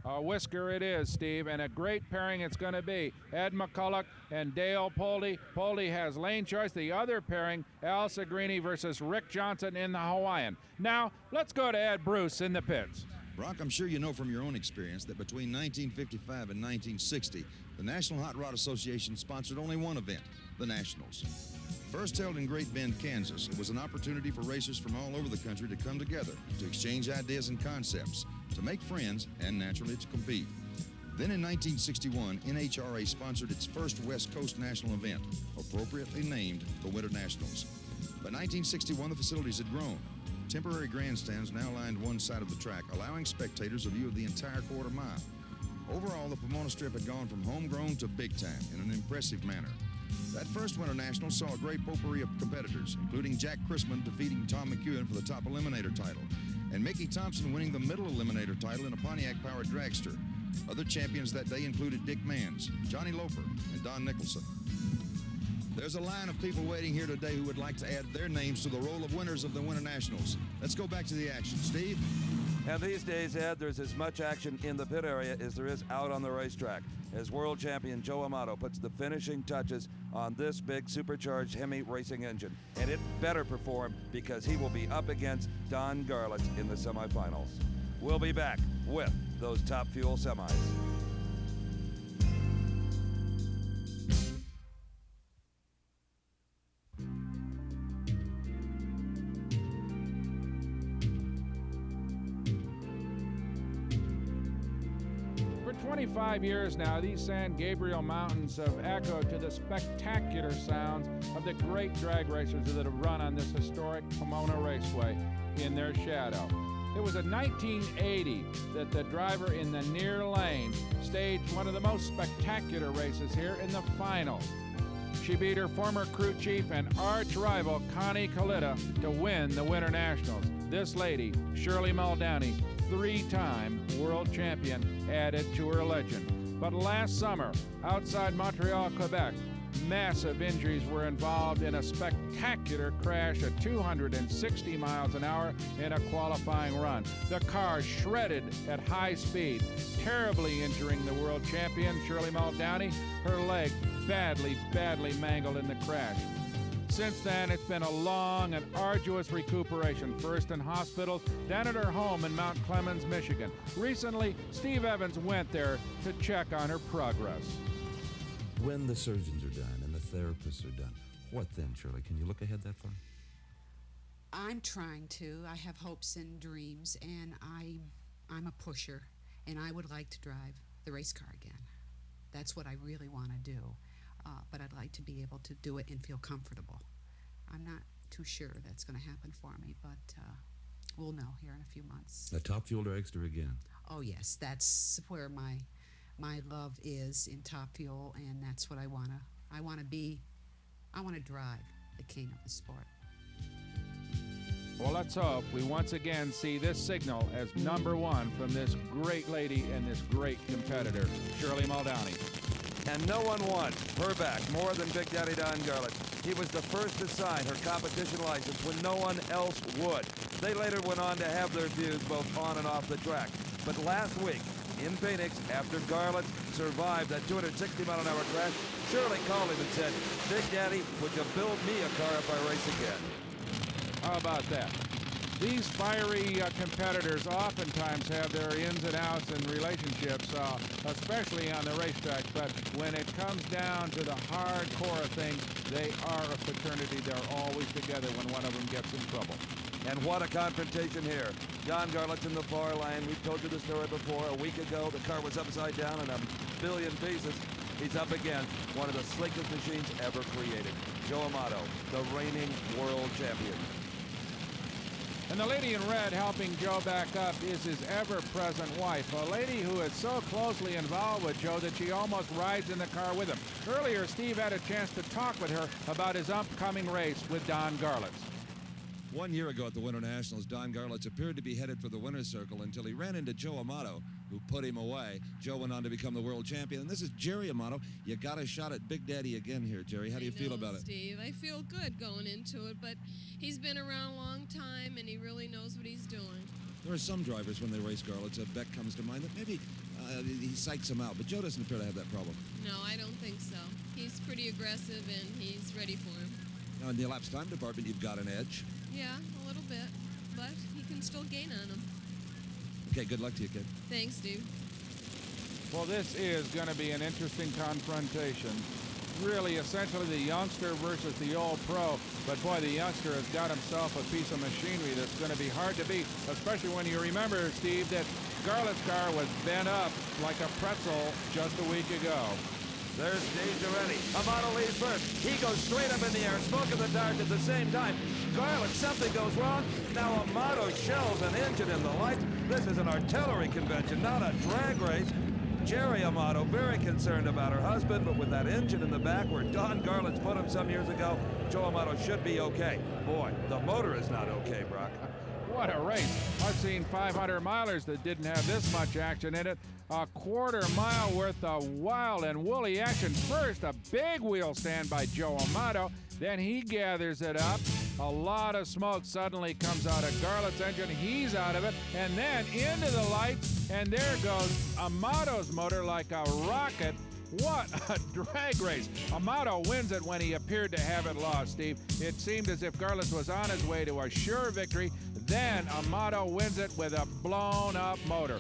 G: A whisker it is, Steve, and a great pairing it's going to be. Ed McCulloch and Dale Poldy. Poldy has lane choice. The other pairing, Al Segrini versus Rick Johnson in the Hawaiian. Now, let's go to Ed Bruce in the pits.
B: Brock, I'm sure you know from your own experience that between 1955 and 1960, the National Hot Rod Association sponsored only one event, the Nationals. First held in Great Bend, Kansas, it was an opportunity for racers from all over the country to come together, to exchange ideas and concepts, to make friends, and naturally to compete. Then in 1961, NHRA sponsored its first West Coast national event, appropriately named the Winternationals. By 1961, the facilities had grown. Temporary grandstands now lined one side of the track, allowing spectators a view of the entire quarter mile. Overall, the Pomona Strip had gone from homegrown to big time in an impressive manner. That first Winter National saw a great potpourri of competitors, including Jack Chrisman defeating Tom McEwen for the top eliminator title, and Mickey Thompson winning the middle eliminator title in a Pontiac-powered dragster. Other champions that day included Dick Manns, Johnny Loper, and Don Nicholson. There's a line of people waiting here today who would like to add their names to the roll of winners of the Winter Nationals. Let's go back to the action. Steve?
E: And these days, Ed, there's as much action in the pit area as there is out on the racetrack, as world champion Joe Amato puts the finishing touches on this big supercharged Hemi racing engine. And it better perform, because he will be up against Don Garlits in the semifinals. We'll be back with those Top Fuel semis.
G: For 25 years now, these San Gabriel Mountains have echoed to the spectacular sounds of the great drag racers that have run on this historic Pomona Raceway in their shadow. It was in 1980 that the driver in the near lane staged one of the most spectacular races here in the final. She beat her former crew chief and arch rival Connie Kalita to win the Winter Nationals. This lady, Shirley Muldowney, three-time world champion, added to her legend. But last summer, outside Montreal, Quebec, massive injuries were involved in a spectacular crash at 260 miles an hour in a qualifying run. The car shredded at high speed, terribly injuring the world champion, Shirley Muldowney. Her leg badly mangled in the crash. Since then, it's been a long and arduous recuperation, first in hospitals, then at her home in Mount Clemens, Michigan. Recently, Steve Evans went there to check on her progress.
O: When the surgeons are done and the therapists are done, what then, Shirley? Can you look ahead that far?
P: I'm trying to. I have hopes and dreams, and I'm a pusher, and I would like to drive the race car again. That's what I really want to do. But I'd like to be able to do it and feel comfortable. I'm not too sure that's going to happen for me, but we'll know here in a few months.
O: A Top Fuel Dragster again.
P: Oh, yes, that's where my love is, in Top Fuel, and that's what I want to be. I want to drive the king of the sport.
G: Well, let's hope we once again see this signal as #1 from this great lady and this great competitor, Shirley Muldowney.
E: And no one won her back more than Big Daddy Don Garlits. He was the first to sign her competition license when no one else would. They later went on to have their views both on and off the track. But last week in Phoenix, after Garlits survived that 260-mile-an-hour crash, Shirley called him and said, "Big Daddy, would you build me a car if I race again?"
G: How about that? These fiery competitors oftentimes have their ins and outs in relationships, especially on the racetrack, but when it comes down to the hardcore of things, they are a fraternity. They're always together when one of them gets in trouble.
E: And what a confrontation here. Don Garlett's in the far lane. We've told you the story before. A week ago, the car was upside down in a billion pieces. He's up against one of the slickest machines ever created. Joe Amato, the reigning world champion.
G: And the lady in red helping Joe back up is his ever-present wife, a lady who is so closely involved with Joe that she almost rides in the car with him. Earlier, Steve had a chance to talk with her about his upcoming race with Don Garlits.
C: 1 year ago at the Winternationals, Don Garlits appeared to be headed for the winner's circle until he ran into Joe Amato, who put him away. Joe went on to become the world champion. And this is Jerry Amato. You got a shot at Big Daddy again here, Jerry. How do you feel about it?
Q: Steve, I feel good going into it, but he's been around a long time, and he really knows what he's doing.
C: There are some drivers when they race Garlits. Beck comes to mind that maybe he psychs them out, but Joe doesn't appear to have that problem.
Q: No, I don't think so. He's pretty aggressive, and he's ready for him.
C: Now, in the elapsed time department, you've got an edge.
Q: Yeah, a little bit, but he can still gain on him.
C: Okay, good luck to you, kid.
Q: Thanks, Steve.
G: Well, this is going to be an interesting confrontation. Really, essentially, the youngster versus the old pro. But, boy, the youngster has got himself a piece of machinery that's going to be hard to beat, especially when you remember, Steve, that Garlett's car was bent up like a pretzel just a week ago.
E: There's Steve already. Amato leads first. He goes straight up in the air, smoking the darts at the same time. Garlett, something goes wrong. Now Amato shells an engine in the lights. This is an artillery convention, not a drag race. Jerry Amato very concerned about her husband, but with that engine in the back where Don Garlett's put him some years ago, Joe Amato should be okay. Boy, the motor is not okay, Brock.
G: What a race. I've seen 500 milers that didn't have this much action in it. A quarter mile worth of wild and woolly action. First, a big wheel stand by Joe Amato. Then he gathers it up. A lot of smoke suddenly comes out of Garlett's engine. He's out of it. And then into the lights. And there goes Amato's motor like a rocket. What a drag race. Amato wins it when he appeared to have it lost, Steve. It seemed as if Garlits was on his way to a sure victory. Then Amato wins it with a blown-up motor.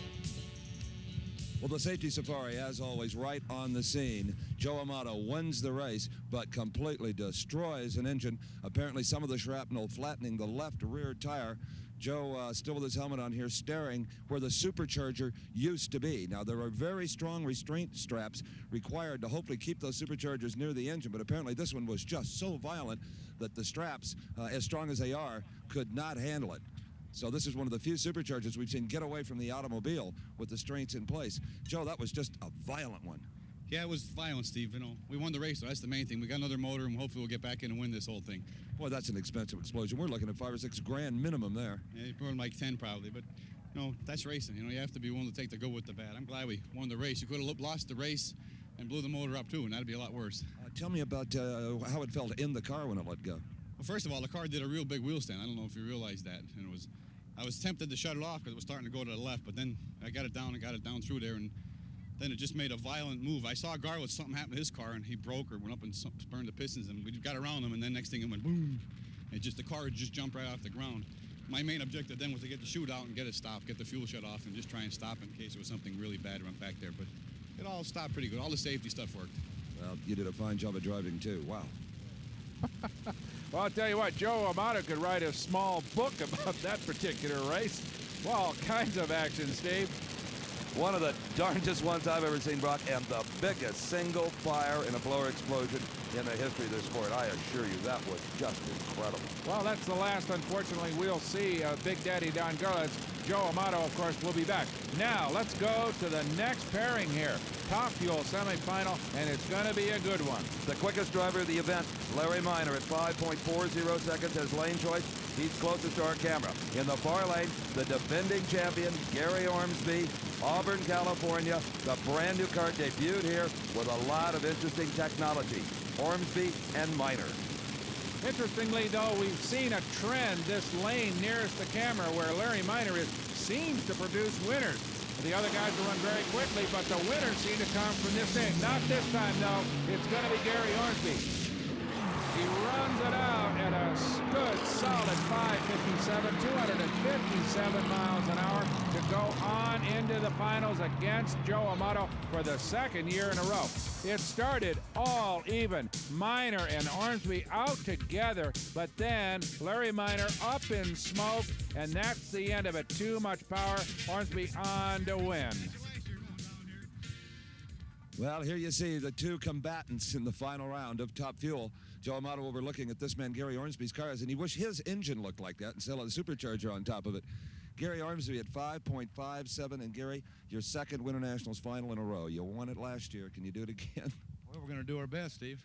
C: Well, the safety safari, as always, right on the scene. Joe Amato wins the race, but completely destroys an engine. Apparently, some of the shrapnel flattening the left rear tire. Joe, still with his helmet on here, staring where the supercharger used to be. Now, there are very strong restraint straps required to hopefully keep those superchargers near the engine, but apparently this one was just so violent that the straps, as strong as they are, could not handle it. So this is one of the few superchargers we've seen get away from the automobile with the restraints in place. Joe, that was just a violent one.
H: Yeah, it was violent, Steve. You know, we won the race, so that's the main thing. We got another motor, and hopefully we'll get back in and win this whole thing.
C: Boy, that's an expensive explosion. We're looking at $5 or $6 grand minimum there.
H: Yeah, probably like 10 probably, but you know, that's racing. You know, you have to be willing to take the good with the bad. I'm glad we won the race. You could have lost the race and blew the motor up too, and that'd be a lot worse.
C: Tell me about how it felt in the car when it let go.
H: Well, first of all, the car did a real big wheel stand. I don't know if you realized that. And I was tempted to shut it off because it was starting to go to the left, but then I got it down through there, and then it just made a violent move. I saw Garlits, something happened to his car, and he broke or went up and burned the pistons, and we got around him, and then next thing it went boom. And the car just jumped right off the ground. My main objective then was to get the chute out and get it stopped, get the fuel shut off, and just try and stop in case there was something really bad went back there. But it all stopped pretty good. All the safety stuff worked.
C: Well, you did a fine job of driving, too. Wow.
G: Well, I'll tell you what, Joe Amato could write a small book about that particular race. Well, all kinds of action, Steve.
E: One of the darndest ones I've ever seen, Brock, and the biggest single fire in a blower explosion in the history of this sport. I assure you, that was just incredible.
G: Well, that's the last, unfortunately, we'll see Big Daddy Don Garlits. Joe Amato, of course, will be back. Now, let's go to the next pairing here. Top Fuel semifinal, and it's going to be a good one.
E: The quickest driver of the event, Larry Minor, at 5.40 seconds as lane choice. He's closest to our camera. In the far lane, the defending champion, Gary Ormsby, Auburn, California. The brand new car debuted here with a lot of interesting technology. Ormsby and Minor.
G: Interestingly, though, we've seen a trend this lane nearest the camera where Larry Minor seems to produce winners. The other guys will run very quickly, but the winners seem to come from this end. Not this time, though. It's going to be Gary Ormsby. He runs it out at a good, solid 5:57, 257 miles an hour to go on into the finals against Joe Amato for the second year in a row. It started all even. Minor and Ormsby out together, but then Larry Minor up in smoke, and that's the end of it. Too much power. Ormsby on to win.
C: Well, here you see the two combatants in the final round of Top Fuel. Joe Amato overlooking at this man Gary Ormsby's cars, and he wished his engine looked like that instead of the supercharger on top of it. Gary Ormsby at 5.57, and Gary, your second Winternationals final in a row. You won it last year. Can you do it again?
H: Well, we're going to do our best, Steve.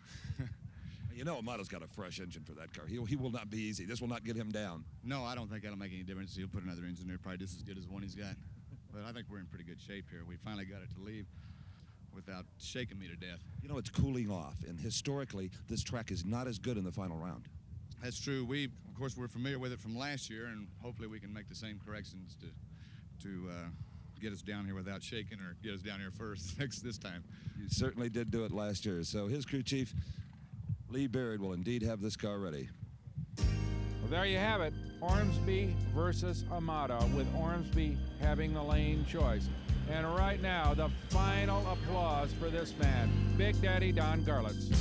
C: You know Amato's got a fresh engine for that car. He will not be easy. This will not get him down.
H: No, I don't think that'll make any difference. He'll put another engine there, probably just as good as the one he's got. But I think we're in pretty good shape here. We finally got it to leave without shaking me to death.
C: You know, it's cooling off, and historically, this track is not as good in the final round.
H: That's true. Of course, we're familiar with it from last year, and hopefully we can make the same corrections to get us down here without shaking, or get us down here first this time.
C: You certainly did do it last year. So his crew chief, Lee Beard, will indeed have this car ready.
G: Well, there you have it. Ormsby versus Amato, with Ormsby having the lane choice. And right now, the final applause for this man, Big Daddy Don Garlits.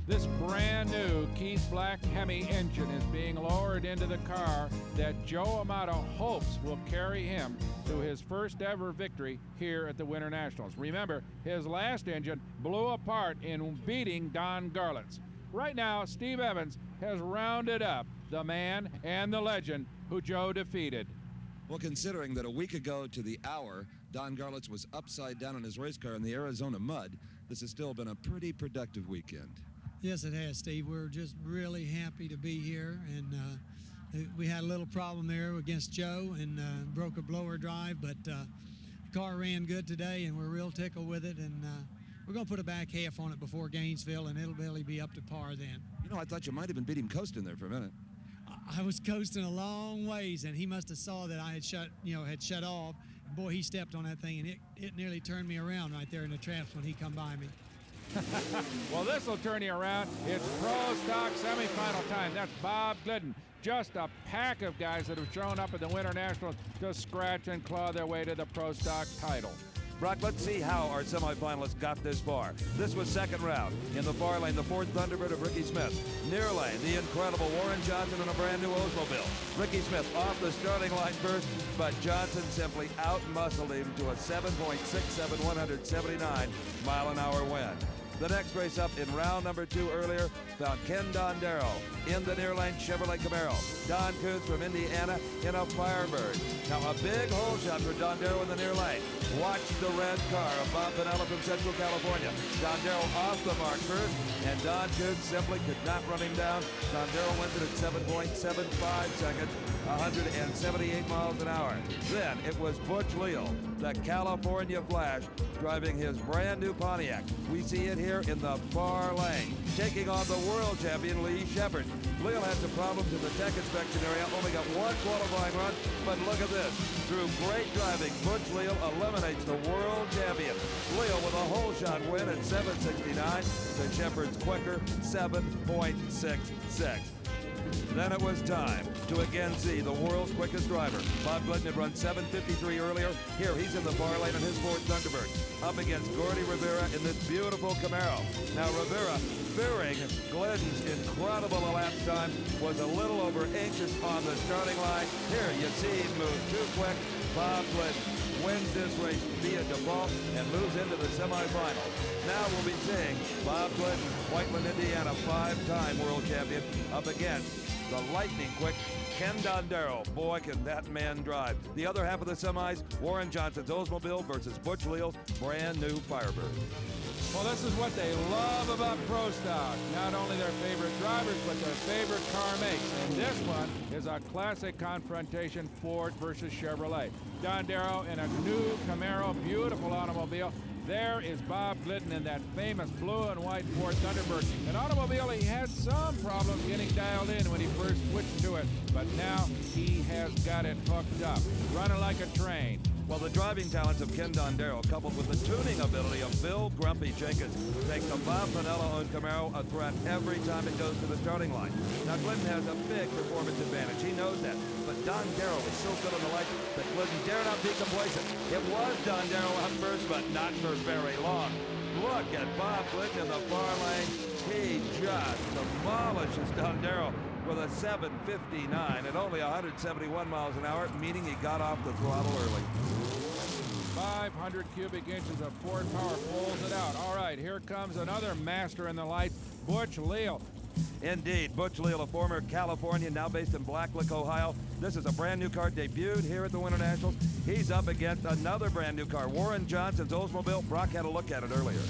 G: This brand new Keith Black Hemi engine is being lowered into the car that Joe Amato hopes will carry him to his first ever victory here at the Winternationals. Remember, his last engine blew apart in beating Don Garlits. Right now, Steve Evans has rounded up the man and the legend who Joe defeated.
C: Well, considering that a week ago to the hour, Don Garlits was upside down in his race car in the Arizona mud, this has still been a pretty productive weekend.
F: Yes, it has, Steve. We're just really happy to be here, and we had a little problem there against Joe and broke a blower drive, but the car ran good today, and we're real tickled with it, and we're going to put a back half on it before Gainesville, and it'll really be up to par then.
C: You know, I thought you might have been beating coasting there for a minute.
F: I was coasting a long ways, and he must have saw that I had shut off. Boy, he stepped on that thing, and it nearly turned me around right there in the traps when he come by me.
G: Well, this will turn you around. It's Pro Stock semifinal time. That's Bob Glidden. Just a pack of guys that have shown up at the Winternationals to scratch and claw their way to the Pro Stock title.
E: Brock, let's see how our semifinalists got this far. This was second round. In the far lane, the Ford Thunderbird of Ricky Smith. Near lane, the incredible Warren Johnson in a brand new Oldsmobile. Ricky Smith off the starting line first, but Johnson simply out-muscled him to a 7.67 179 mile an hour win. The next race up in round number 2 earlier found Ken Dondero in the near lane Chevrolet Camaro. Don Kuntz from Indiana in a Firebird. Now a big hole shot for Dondero in the near lane. Watch the red car of Bob Pinella from Central California. Dondero off the mark first, and Don Kuntz simply could not run him down. Dondero wins it at 7.75 seconds, 178 miles an hour. Then it was Butch Leal, the California Flash, driving his brand new Pontiac. We see it here in the far lane, taking on the world champion Lee Shepard. Leal had some problems in the tech inspection area, only got one qualifying run, but look at this. Through great driving, Butch Leal eliminates the world champion. Leal with a hole shot win at 7.69 to Shepard's quicker 7.66. Then it was time to again see the world's quickest driver. Bob Glidden had run 7.53 earlier. Here he's in the far lane on his Ford Thunderbird, up against Gordy Rivera in this beautiful Camaro. Now Rivera, fearing Glidden's incredible elapsed time, was a little over inches on the starting line. Here you see him move too quick. Bob Glidden wins this race via default and moves into the semifinals. Now we'll be seeing Bob Glidden, Whiteland, Indiana, 5-time world champion, up against the lightning quick Ken Dondero. Boy, can that man drive. The other half of the semis, Warren Johnson's Oldsmobile versus Butch Leal's brand new Firebird.
G: Well, this is what they love about Pro Stock. Not only their favorite drivers, but their favorite car makes. And this one is a classic confrontation, Ford versus Chevrolet. Dondero in a new Camaro, beautiful automobile. There is Bob Glidden in that famous blue and white Ford Thunderbird. An automobile he had some problems getting dialed in when he first switched to it, but now he has got it hooked up. Running like a train.
E: Well, the driving talents of Ken Dondero, coupled with the tuning ability of Bill Grumpy Jenkins, make the Bob Pinello-owned Camaro a threat every time it goes to the starting line. Now, Glidden has a big performance advantage. He knows that. But Dondero is so good on the light that Glidden dare not be complacent. It was Dondero up first, but not for very long. Look at Bob Glidden in the far lane. He just demolishes Dondero with a 7:59 at only 171 miles an hour, meaning he got off the throttle early.
G: 500 cubic inches of Ford power pulls it out. All right, here comes another master in the lights, Butch Leal.
E: Indeed, Butch Leal, a former Californian, now based in Blacklick, Ohio. This is a brand new car debuted here at the Winternationals. He's up against another brand new car, Warren Johnson's Oldsmobile. Brock had a look at it earlier.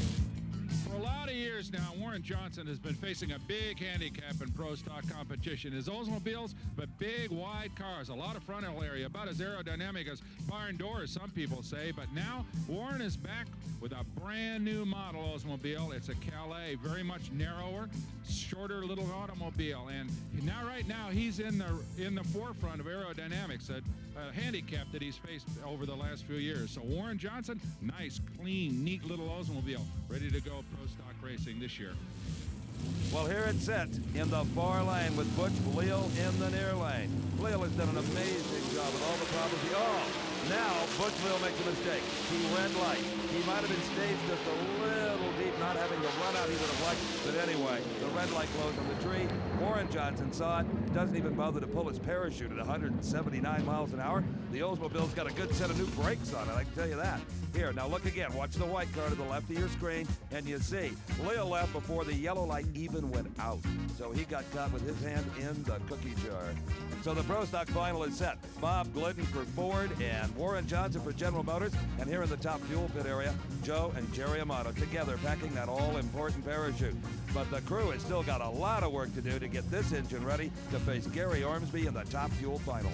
G: For a lot of years now, Warren Johnson has been facing a big handicap in pro stock competition. His Oldsmobiles, but big, wide cars, a lot of frontal area, about as aerodynamic as barn doors, some people say. But now, Warren is back with a brand new model Oldsmobile. It's a Calais, very much narrower, shorter little automobile. And now, right now, he's in the forefront of aerodynamics, a handicap that he's faced over the last few years. So Warren Johnson, nice, clean, neat little Oldsmobile, ready to go pro stock racing this year.
E: Well, here it's set in the far lane with Butch Leal in the near lane. Leal has done an amazing job with all the problems. Now Butch Leal makes a mistake. He red light. He might have been staged just a little deep, not having the run out he would have liked. But anyway, the red light glows on the tree. Warren Johnson saw it. Doesn't even bother to pull his parachute at 179 miles an hour. The Oldsmobile's got a good set of new brakes on it, I can tell you that. Here, now look again. Watch the white car to the left of your screen, and you see Leal left before the yellow light even went out. So he got caught with his hand in the cookie jar. So the Pro Stock final is set. Bob Glidden for Ford and Warren Johnson for General Motors. And here in the top fuel pit area, Joe and Jerry Amato together packing that all-important parachute. But the crew has still got a lot of work to do to get this engine ready to face Gary Ormsby in the top fuel final.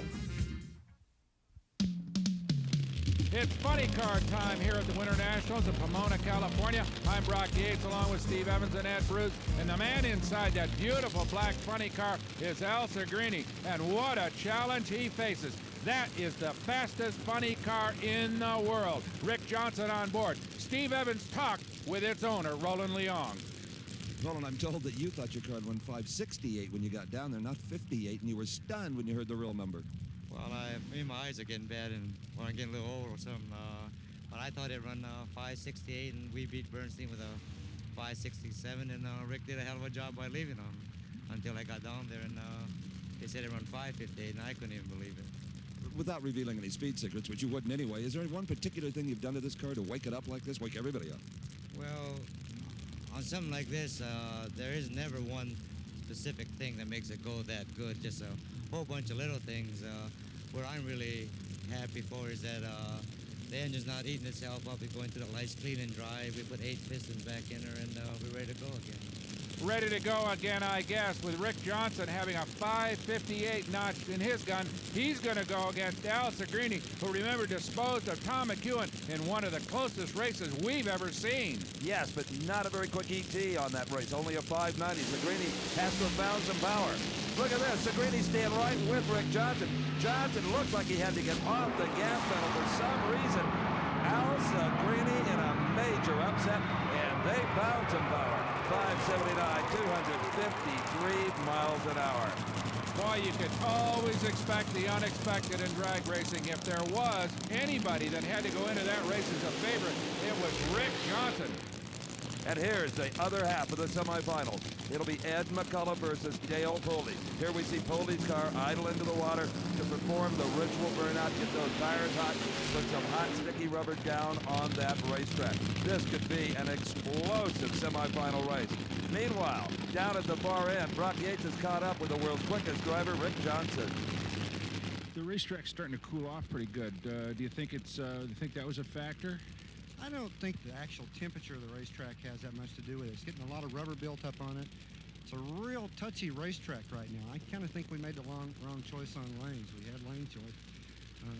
G: It's funny car time here at the Winternationals in Pomona, California. I'm Brock Yates along with Steve Evans and Ed Bruce. And the man inside that beautiful black funny car is Al Segrini. And what a challenge he faces. That is the fastest funny car in the world. Rick Johnson on board. Steve Evans talked with its owner, Roland Leong.
C: Roland, I'm told that you thought your car had run 568 when you got down there, not 58, and you were stunned when you heard the real number.
R: Well, my eyes are getting bad, and when I'm getting a little old or something. But I thought it run 568, and we beat Bernstein with a 567, and Rick did a hell of a job by leaving them until I got down there, and they said it run 558, and I couldn't even believe it.
C: Without revealing any speed secrets, which you wouldn't anyway, is there one particular thing you've done to this car to wake it up like this, wake everybody up?
R: Well, on something like this, there is never one specific thing that makes it go that good. Just a whole bunch of little things. What I'm really happy for is that the engine's not eating itself up. We're going through the lights clean and dry. We put 8 pistons back in her, and we're ready to go again.
G: Ready to go again, I guess, with Rick Johnson having a 558 notch in his gun. He's going to go against Al Segrini, who, remember, disposed of Tom McEwen in one of the closest races we've ever seen.
E: Yes, but not a very quick ET on that race. Only a 590. Segrini has to have found some power. Look at this. Segrini staying right with Rick Johnson. Johnson looked like he had to get off the gas pedal for some reason. Al Segrini in a major upset, and they found some power. 579, 253 miles an hour.
G: Boy, you could always expect the unexpected in drag racing. If there was anybody that had to go into that race as a favorite, it was Rick Johnson.
E: And here's the other half of the semifinals. It'll be Ed McCullough versus Dale Poldie. Here we see Poldie's car idle into the water to perform the ritual burnout, get those tires hot, put some hot sticky rubber down on that racetrack. This could be an explosive semifinal race. Meanwhile, down at the far end, Brock Yates is caught up with the world's quickest driver, Rick Johnson.
D: The racetrack's starting to cool off pretty good. Do you think that was a factor?
I: I don't think the actual temperature of the racetrack has that much to do with it. It's getting a lot of rubber built up on it. It's a real touchy racetrack right now. I kind of think we made the wrong choice on lanes. We had lane choice.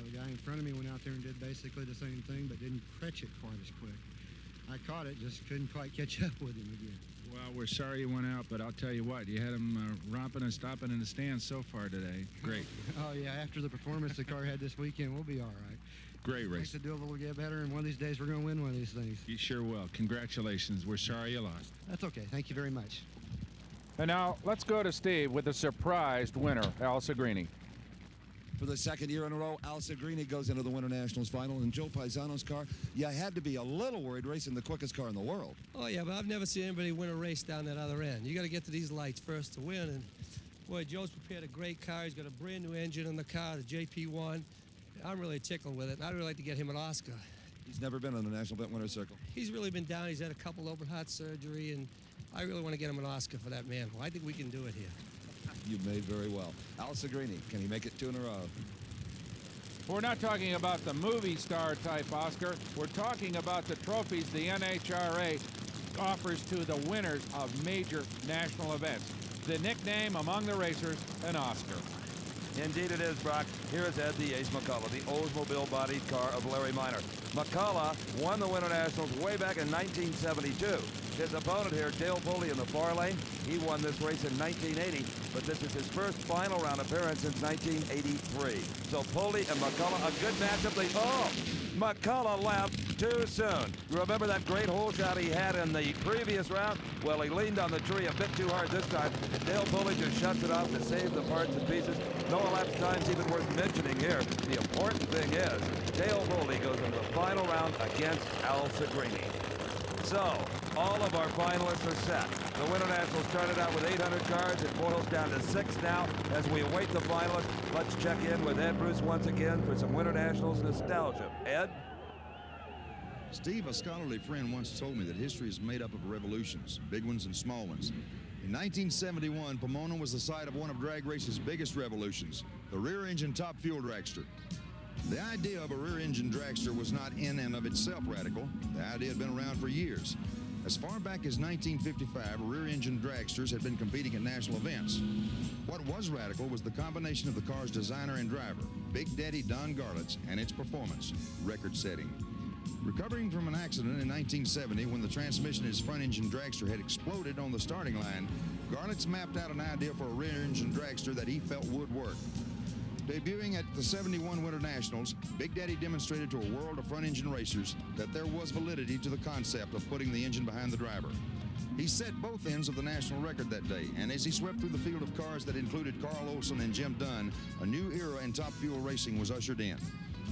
I: The guy in front of me went out there and did basically the same thing, but didn't catch it quite as quick. I caught it, just couldn't quite catch up with him again.
D: Well, we're sorry you went out, but I'll tell you what, you had him romping and stopping in the stands so far today. Great.
I: Oh, yeah, after the performance the car had this weekend, we'll be all right.
D: Great race.
I: Like to do a little get better, and one of these days we're going to win one of these things.
D: You sure will. Congratulations. We're sorry you lost.
I: That's okay. Thank you very much.
G: And now let's go to Steve with the surprised winner, Al Segrini.
C: For the second year in a row, Al Segrini goes into the Winternationals final. And Joe Paisano's car, you had to be a little worried racing the quickest car in the world.
J: Oh, yeah, but I've never seen anybody win a race down that other end. You got to get to these lights first to win. And, boy, Joe's prepared a great car. He's got a brand-new engine in the car, the JP1. I'm really tickled with it, and I'd really like to get him an Oscar.
C: He's never been on the National Event Winner's Circle.
J: He's really been down. He's had a couple open heart surgery, and I really want to get him an Oscar for that man. Well, I think we can do it here.
C: You made very well. Al Segrini, can he make it 2 in a row?
G: We're not talking about the movie star type Oscar. We're talking about the trophies the NHRA offers to the winners of major national events. The nickname among the racers, an Oscar.
E: Indeed it is, Brock. Here is Ed the Ace McCullough, the Oldsmobile-bodied car of Larry Minor. McCullough won the Winternationals way back in 1972. His opponent here, Dale Foley in the far lane, he won this race in 1980, but this is his first final round appearance since 1983. So Foley and McCullough, a good matchup. McCullough left too soon. You remember that great hole shot he had in the previous round? Well, he leaned on the tree a bit too hard this time. Dale Foley just shuts it off to save the parts and pieces. No elapsed time's even worth mentioning here. The important thing is, Dale Foley goes into the final round against Al Segrini. So, all of our finalists are set. The Winternationals started out with 800 cars. It boils down to 6 now. As we await the finalists, let's check in with Ed Bruce once again for some Winternationals nostalgia. Ed?
B: Steve, a scholarly friend, once told me that history is made up of revolutions, big ones and small ones. In 1971, Pomona was the site of one of drag race's biggest revolutions, the rear-engine top fuel dragster. The idea of a rear-engine dragster was not in and of itself radical. The idea had been around for years. As far back as 1955, rear-engine dragsters had been competing at national events. What was radical was the combination of the car's designer and driver, Big Daddy Don Garlits, and its performance, record-setting. Recovering from an accident in 1970 when the transmission in his front-engine dragster had exploded on the starting line, Garlits mapped out an idea for a rear-engine dragster that he felt would work. Debuting at the 71 Winternationals, Big Daddy demonstrated to a world of front-engine racers that there was validity to the concept of putting the engine behind the driver. He set both ends of the national record that day, and as he swept through the field of cars that included Carl Olson and Jim Dunn, a new era in top fuel racing was ushered in.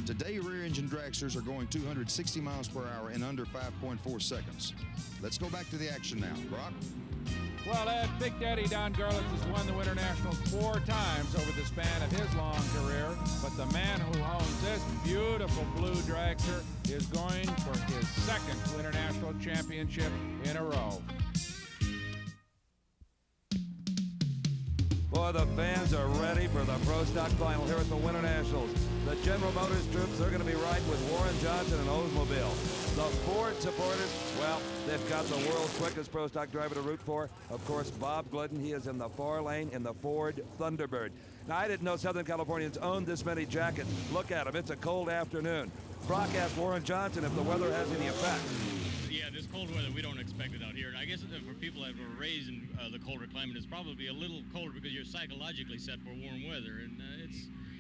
B: Today, rear-engine dragsters are going 260 miles per hour in under 5.4 seconds. Let's go back to the action now. Brock?
G: Well, Ed, Big Daddy Don Garlits has won the Winternationals 4 times over the span of his long career, but the man who owns this beautiful blue dragster is going for his 2nd International Championship in a row.
E: Boy, the fans are ready for the Pro Stock Final here at the Winternationals. The General Motors troops are going to be riding with Warren Johnson and Oldsmobile. The Ford supporters, well, they've got the world's quickest Pro Stock driver to root for. Of course, Bob Glidden. He is in the far lane in the Ford Thunderbird. Now, I didn't know Southern Californians owned this many jackets. Look at them. It's a cold afternoon. Brock asked Warren Johnson if the weather has any effect.
S: Yeah, this cold weather, we don't expect it out here. And I guess for people that were raised in the colder climate, it's probably a little colder because you're psychologically set for warm weather. And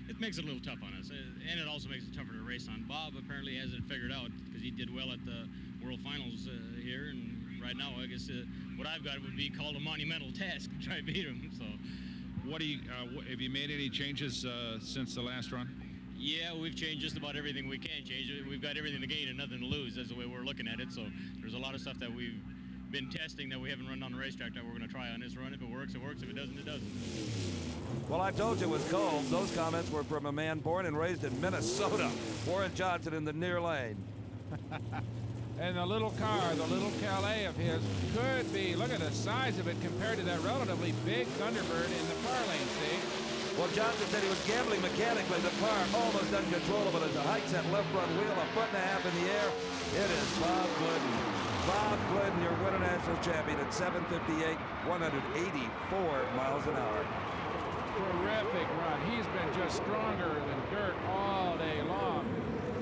S: it makes it a little tough on us. And it also makes it tougher to race on. Bob apparently has it figured out because he did well at the World Finals here. And right now, I guess what I've got would be called a monumental task to try to beat him. So,
D: have you made any changes since the last run?
S: Yeah, we've changed just about everything we can change. We've got everything to gain and nothing to lose. That's the way we're looking at it. So there's a lot of stuff that we've been testing that we haven't run on the racetrack that we're going to try on this run. If it works, it works. If it doesn't, it doesn't.
E: Well, I told you it was cold. Those comments were from a man born and raised in Minnesota, Warren Johnson in the near lane.
G: And the little car, the little Calais of his, could be, look at the size of it compared to that relatively big Thunderbird in the far lane, Steve.
E: Well, Johnson said he was gambling mechanically. The car almost uncontrollable as it hikes that left front wheel 1.5 foot in the air. It is Bob Glidden. Bob Glidden, your Winternational champion at 7:58, 184 miles an hour.
G: Terrific run. He's been just stronger than dirt all day long.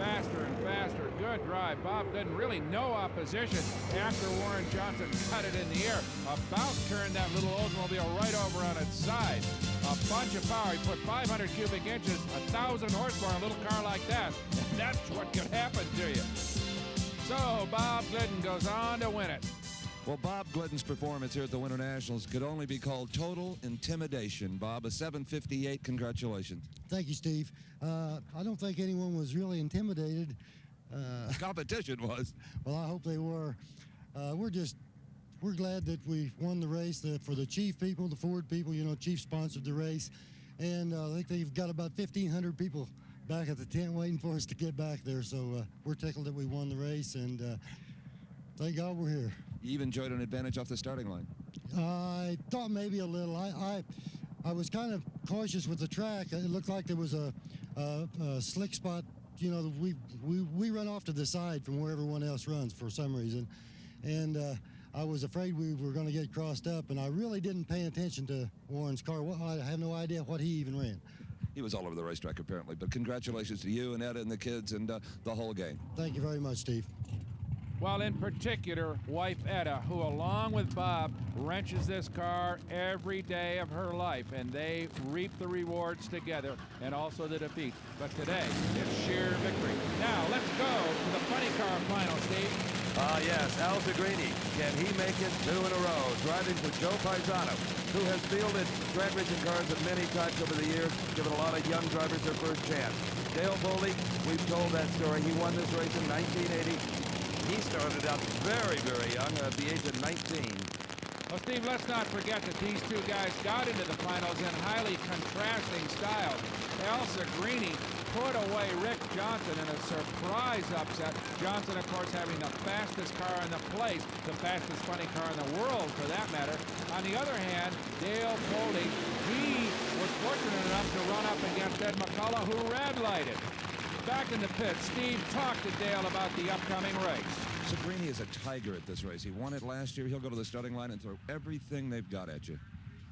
G: faster and faster. Good drive. Bob Glidden, really no opposition after Warren Johnson cut it in the air. About turned that little Oldsmobile right over on its side. A bunch of power. He put 500 cubic inches, 1,000 horsepower in a little car like that. And that's what could happen to you. So Bob Glidden goes on to win it.
E: Well, Bob Glidden's performance here at the Winternationals could only be called total intimidation. Bob, a 758. Congratulations.
T: Thank you, Steve. I don't think anyone was really intimidated.
E: Competition was.
T: Well, I hope they were. We're glad that we won the race. For the Chief people, the Ford people, you know, Chief sponsored the race. And I think they've got about 1,500 people back at the tent waiting for us to get back there. So we're tickled that we won the race, and thank God we're here.
E: You even enjoyed an advantage off the starting line.
T: I thought maybe a little. I was kind of cautious with the track. It looked like there was a slick spot. You know, we run off to the side from where everyone else runs for some reason, and I was afraid we were going to get crossed up, and I really didn't pay attention to Warren's car. Well, I have no idea what he even ran.
E: He was all over the racetrack apparently, but congratulations to you and Etta and the kids and the whole gang.
T: Thank you very much, Steve.
G: Well, in particular, wife Etta, who along with Bob wrenches this car every day of her life, and they reap the rewards together and also the defeat. But today, it's sheer victory. Now, let's go to the funny car final, Steve.
E: Yes, Al Segrini. Can he make it 2 in a row? Driving for Joe Paisano, who has fielded drag racing cars at many times over the years, given a lot of young drivers their first chance. Dale Foley, we've told that story. He won this race in 1980. He started out very, very young, at the age of 19.
G: Well, Steve, let's not forget that these two guys got into the finals in highly contrasting styles. Al Segrini put away Rick Johnson in a surprise upset. Johnson, of course, having the fastest car in the place, the fastest funny car in the world, for that matter. On the other hand, Dale Foley, he was fortunate enough to run up against Ed McCullough, who red-lighted. Back in the pit, Steve talked to Dale about the upcoming race.
E: Segrini is a tiger at this race. He won it last year. He'll go to the starting line and throw everything they've got at you.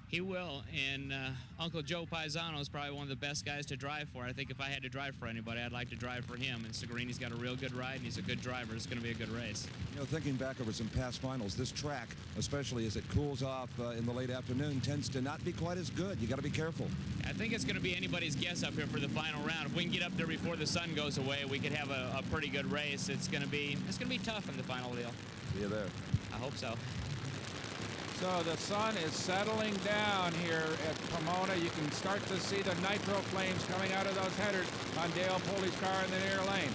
N: He will, and Uncle Joe Paisano is probably one of the best guys to drive for. I think if I had to drive for anybody, I'd like to drive for him. And Segrini's got a real good ride, and he's a good driver. It's going to be a good race.
E: You know, thinking back over some past finals, this track, especially as it cools off in the late afternoon, tends to not be quite as good. You got to be careful.
N: I think it's going to be anybody's guess up here for the final round. If we can get up there before the sun goes away, we could have a pretty good race. It's going to be tough in the final deal.
E: See you there.
N: I hope so.
G: So the sun is settling down here at Pomona. You can start to see the nitro flames coming out of those headers on Dale Foley's car in the near lane.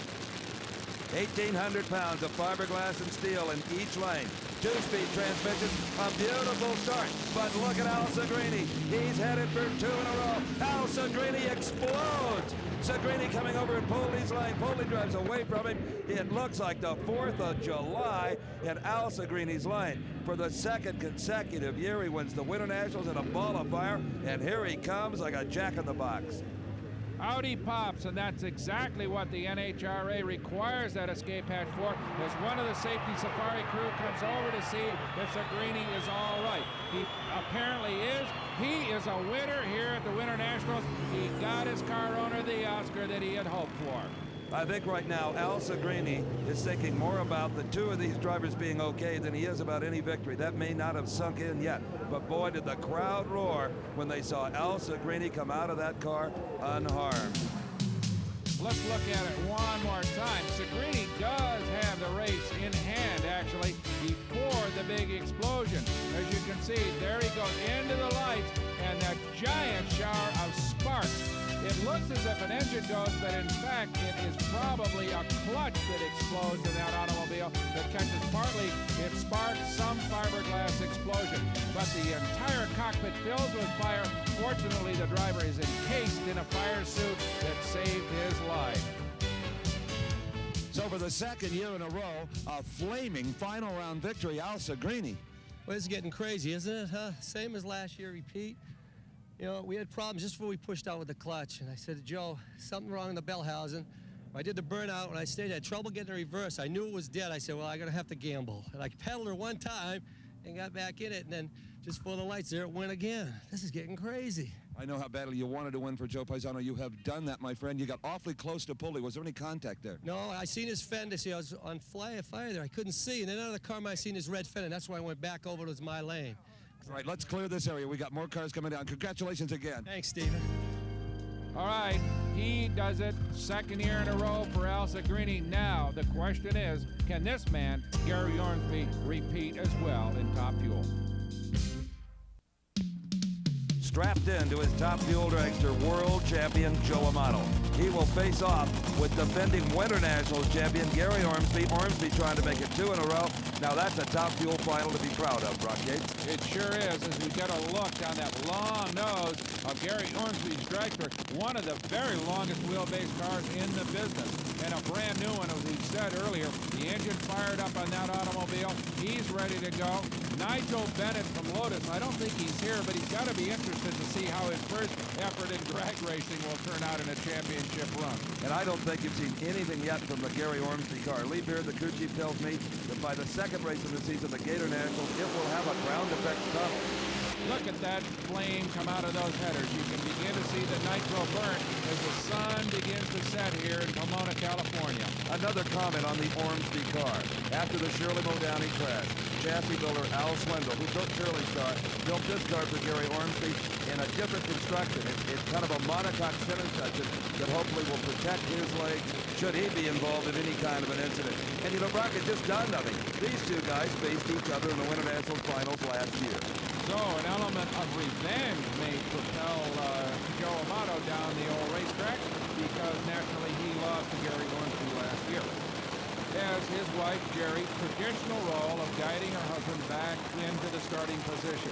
E: 1,800 pounds of fiberglass and steel in each lane. Two-speed transmission, a beautiful start. But look at Al Segrini. He's headed for 2 in a row. Al Segrini explodes. Segrini coming over in Foley's lane. Foley drives away from him. It looks like the 4th of July in Al Segrini's lane. For the second consecutive year, he wins the Winternationals in a ball of fire. And here he comes like a jack-in-the-box.
G: Out he pops, and that's exactly what the NHRA requires that escape hatch for, as one of the safety safari crew comes over to see if Segrini is all right. He apparently is. He is a winner here at the Winternationals. He got his car owner the Oscar that he had hoped for.
E: I think right now Al Segrini is thinking more about the two of these drivers being okay than he is about any victory. That may not have sunk in yet, but boy, did the crowd roar when they saw Al Segrini come out of that car unharmed.
G: Let's look at it one more time. Segrini does have the race in hand, actually, before the big explosion. As you can see, there he goes into the lights, and a giant shower of sparks. It looks as if an engine goes, but in fact, it is probably a clutch that explodes in that automobile that catches partly its sparks, some fiberglass explosion. But the entire cockpit fills with fire. Fortunately, the driver is encased in a fire suit that saved his life.
E: So for the second year in a row, a flaming final round victory, Al Segrini.
J: Well, it's getting crazy, isn't it, huh? Same as last year, repeat. You know, we had problems just before we pushed out with the clutch, and I said to Joe, something wrong in the bell housing. I did the burnout, and I stayed, had trouble getting a reverse. I knew it was dead. I said, well, I'm going to have to gamble. And I pedaled her one time and got back in it, and then just for the lights there, it went again. This is getting crazy.
E: I know how badly you wanted to win for Joe Paisano. You have done that, my friend. You got awfully close to Pulley. Was there any contact there?
J: No, I seen his fender. See, I was on fire there. I couldn't see. And then out of the car, I seen his red fender. That's why I went back over to my lane.
E: All right, let's clear this area. We got more cars coming down. Congratulations again.
J: Thanks, Steven.
G: All right, he does it. Second year in a row for Al Segrini. Now, the question is, can this man, Gary Ormsby, repeat as well in Top Fuel?
E: Strapped into his Top Fuel Dragster world champion, Joe Amato. He will face off with defending Winternationals champion, Gary Ormsby. Ormsby trying to make it 2 in a row. Now that's a Top Fuel final to be proud of, Brock Yates.
G: It sure is, as we get a look down that long nose of Gary Ormsby's dragster, one of the very longest wheelbase cars in the business. And a brand new one, as we said earlier. The engine fired up on that automobile. He's ready to go. Nigel Bennett from Lotus, I don't think he's here, but he's got to be interested to see how his first effort in drag racing will turn out in a championship run.
E: And I don't think you've seen anything yet from the Gary Ormsby car. Lee Beard, the crew chief, tells me that by the second race of the season, the Gator Nationals, it will have a ground effect tunnel.
G: Look at that flame come out of those headers. You can begin to see the nitro burn as the sun begins to set here in Pomona, California.
E: Another comment on the Ormsby car. After the Shirley Modani crash, chassis builder Al Swindle, who built Shirley's car, built this car for Gary Ormsby in a different construction. It's kind of a monocoque center section that hopefully will protect his legs should he be involved in any kind of an incident. And you know, Brock, it just dawned on me. These two guys faced each other in the Winternationals finals last year.
G: So an element of revenge may propel Joe Amato down the old racetrack because naturally he lost to Gary Ormsby last year. As his wife, Jerry, traditional role of guiding her husband back into the starting position.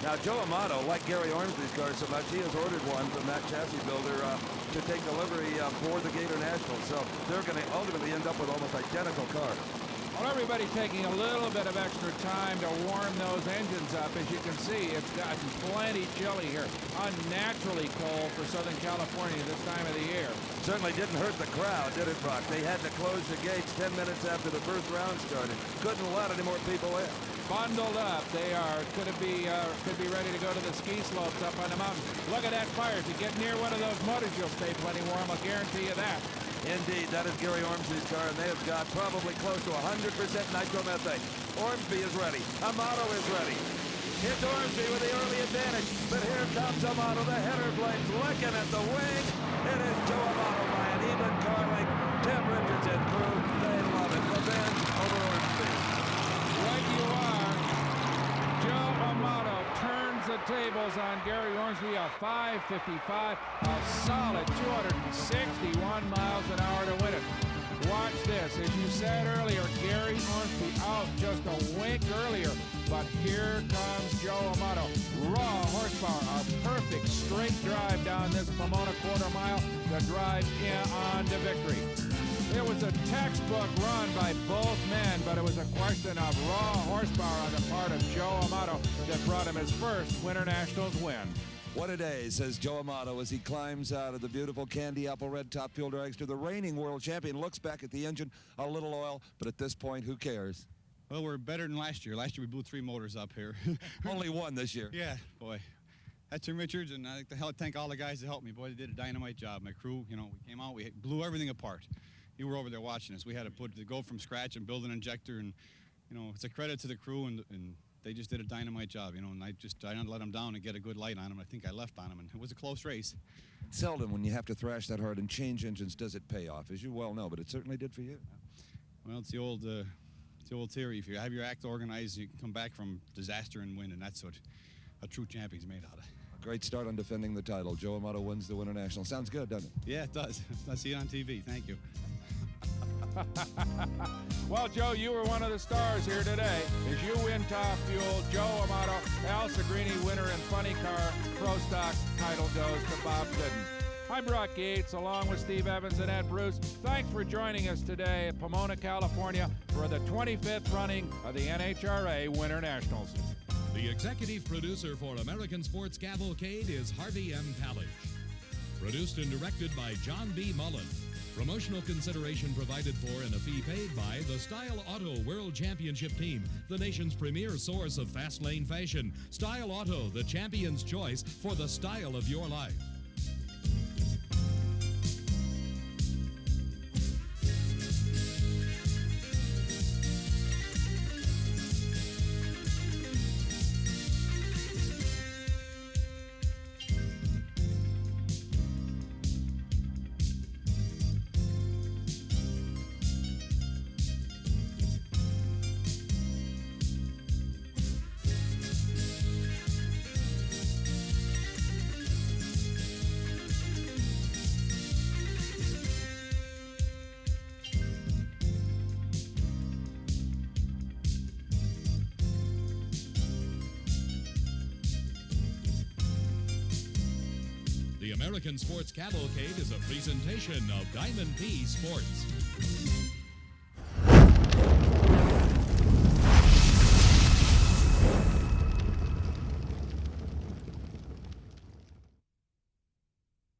E: Now, Joe Amato, like Gary Ormsby's car so much, he has ordered one from that chassis builder to take delivery for the Gator Nationals. So they're going to ultimately end up with almost identical cars.
G: Well, everybody taking a little bit of extra time to warm those engines up. As you can see, it's gotten plenty chilly here. Unnaturally cold for Southern California this time of the year.
E: Certainly didn't hurt the crowd, did it, Brock? They had to close the gates 10 minutes after the first round started. Couldn't let any more people in.
G: Bundled up, they are. Could be ready to go to the ski slopes up on the mountain. Look at that fire. If you get near one of those motors, you'll stay plenty warm. I'll guarantee you that.
E: Indeed, that is Gary Ormsby's car, and they have got probably close to 100% nitromethane. Ormsby is ready. Amato is ready. It's Ormsby with the early advantage, but here comes Amato, the header flames licking at the wing. It is Joe Amato by an even car length. Tim Richards and crew, they love it. Revenge over Ormsby.
G: Right you are. Joe Amato turns the tables on Gary Ormsby, a 5:55, a solid 261 miles an hour to win it. Watch this. As you said earlier, Gary Ormsby out just a wink earlier, but here comes Joe Amato. Raw horsepower, a perfect straight drive down this Pomona quarter mile to drive in on to victory. It was a textbook run by both men, but it was a question of raw horsepower on the part of Joe Amato that brought him his first Winternationals win.
E: What a day, says Joe Amato as he climbs out of the beautiful candy apple red Top Fuel Dragster. The reigning world champion looks back at the engine, a little oil, but at this point, who cares?
H: Well, we're better than last year. Last year we blew 3 motors up here.
E: Only one this year.
H: Yeah, boy. That's Tim Richards, and I like to thank all the guys that helped me. Boy, they did a dynamite job. My crew, you know, we came out, we blew everything apart. You were over there watching us. We had to go from scratch and build an injector, and, you know, it's a credit to the crew, and they just did a dynamite job, you know, and I didn't let them down and get a good light on them. I think I left on them, and it was a close race.
E: Seldom, when you have to thrash that hard and change engines, does it pay off, as you well know, but it certainly did for you.
H: Well, it's the old theory. If you have your act organized, you can come back from disaster and win, and that's what a true champion's made out of.
E: A great start on defending the title. Joe Amato wins the Winternational. Sounds good, doesn't it?
H: Yeah, it does. I see it on TV. Thank you.
G: Well, Joe, you were one of the stars here today. As you win Top Fuel, Joe Amato, Al Segrini, winner in Funny Car, Pro Stock title goes to Bob Glidden. I'm Brock Yates, along with Steve Evans and Ed Bruce. Thanks for joining us today at Pomona, California, for the 25th running of the NHRA Winternationals.
A: The executive producer for American Sports Cavalcade is Harvey M. Palish. Produced and directed by John B. Mullen. Promotional consideration provided for and a fee paid by the Style Auto World Championship Team, the nation's premier source of fast lane fashion. Style Auto, the champion's choice for the style of your life. The American Sports Cavalcade is a presentation of Diamond P Sports.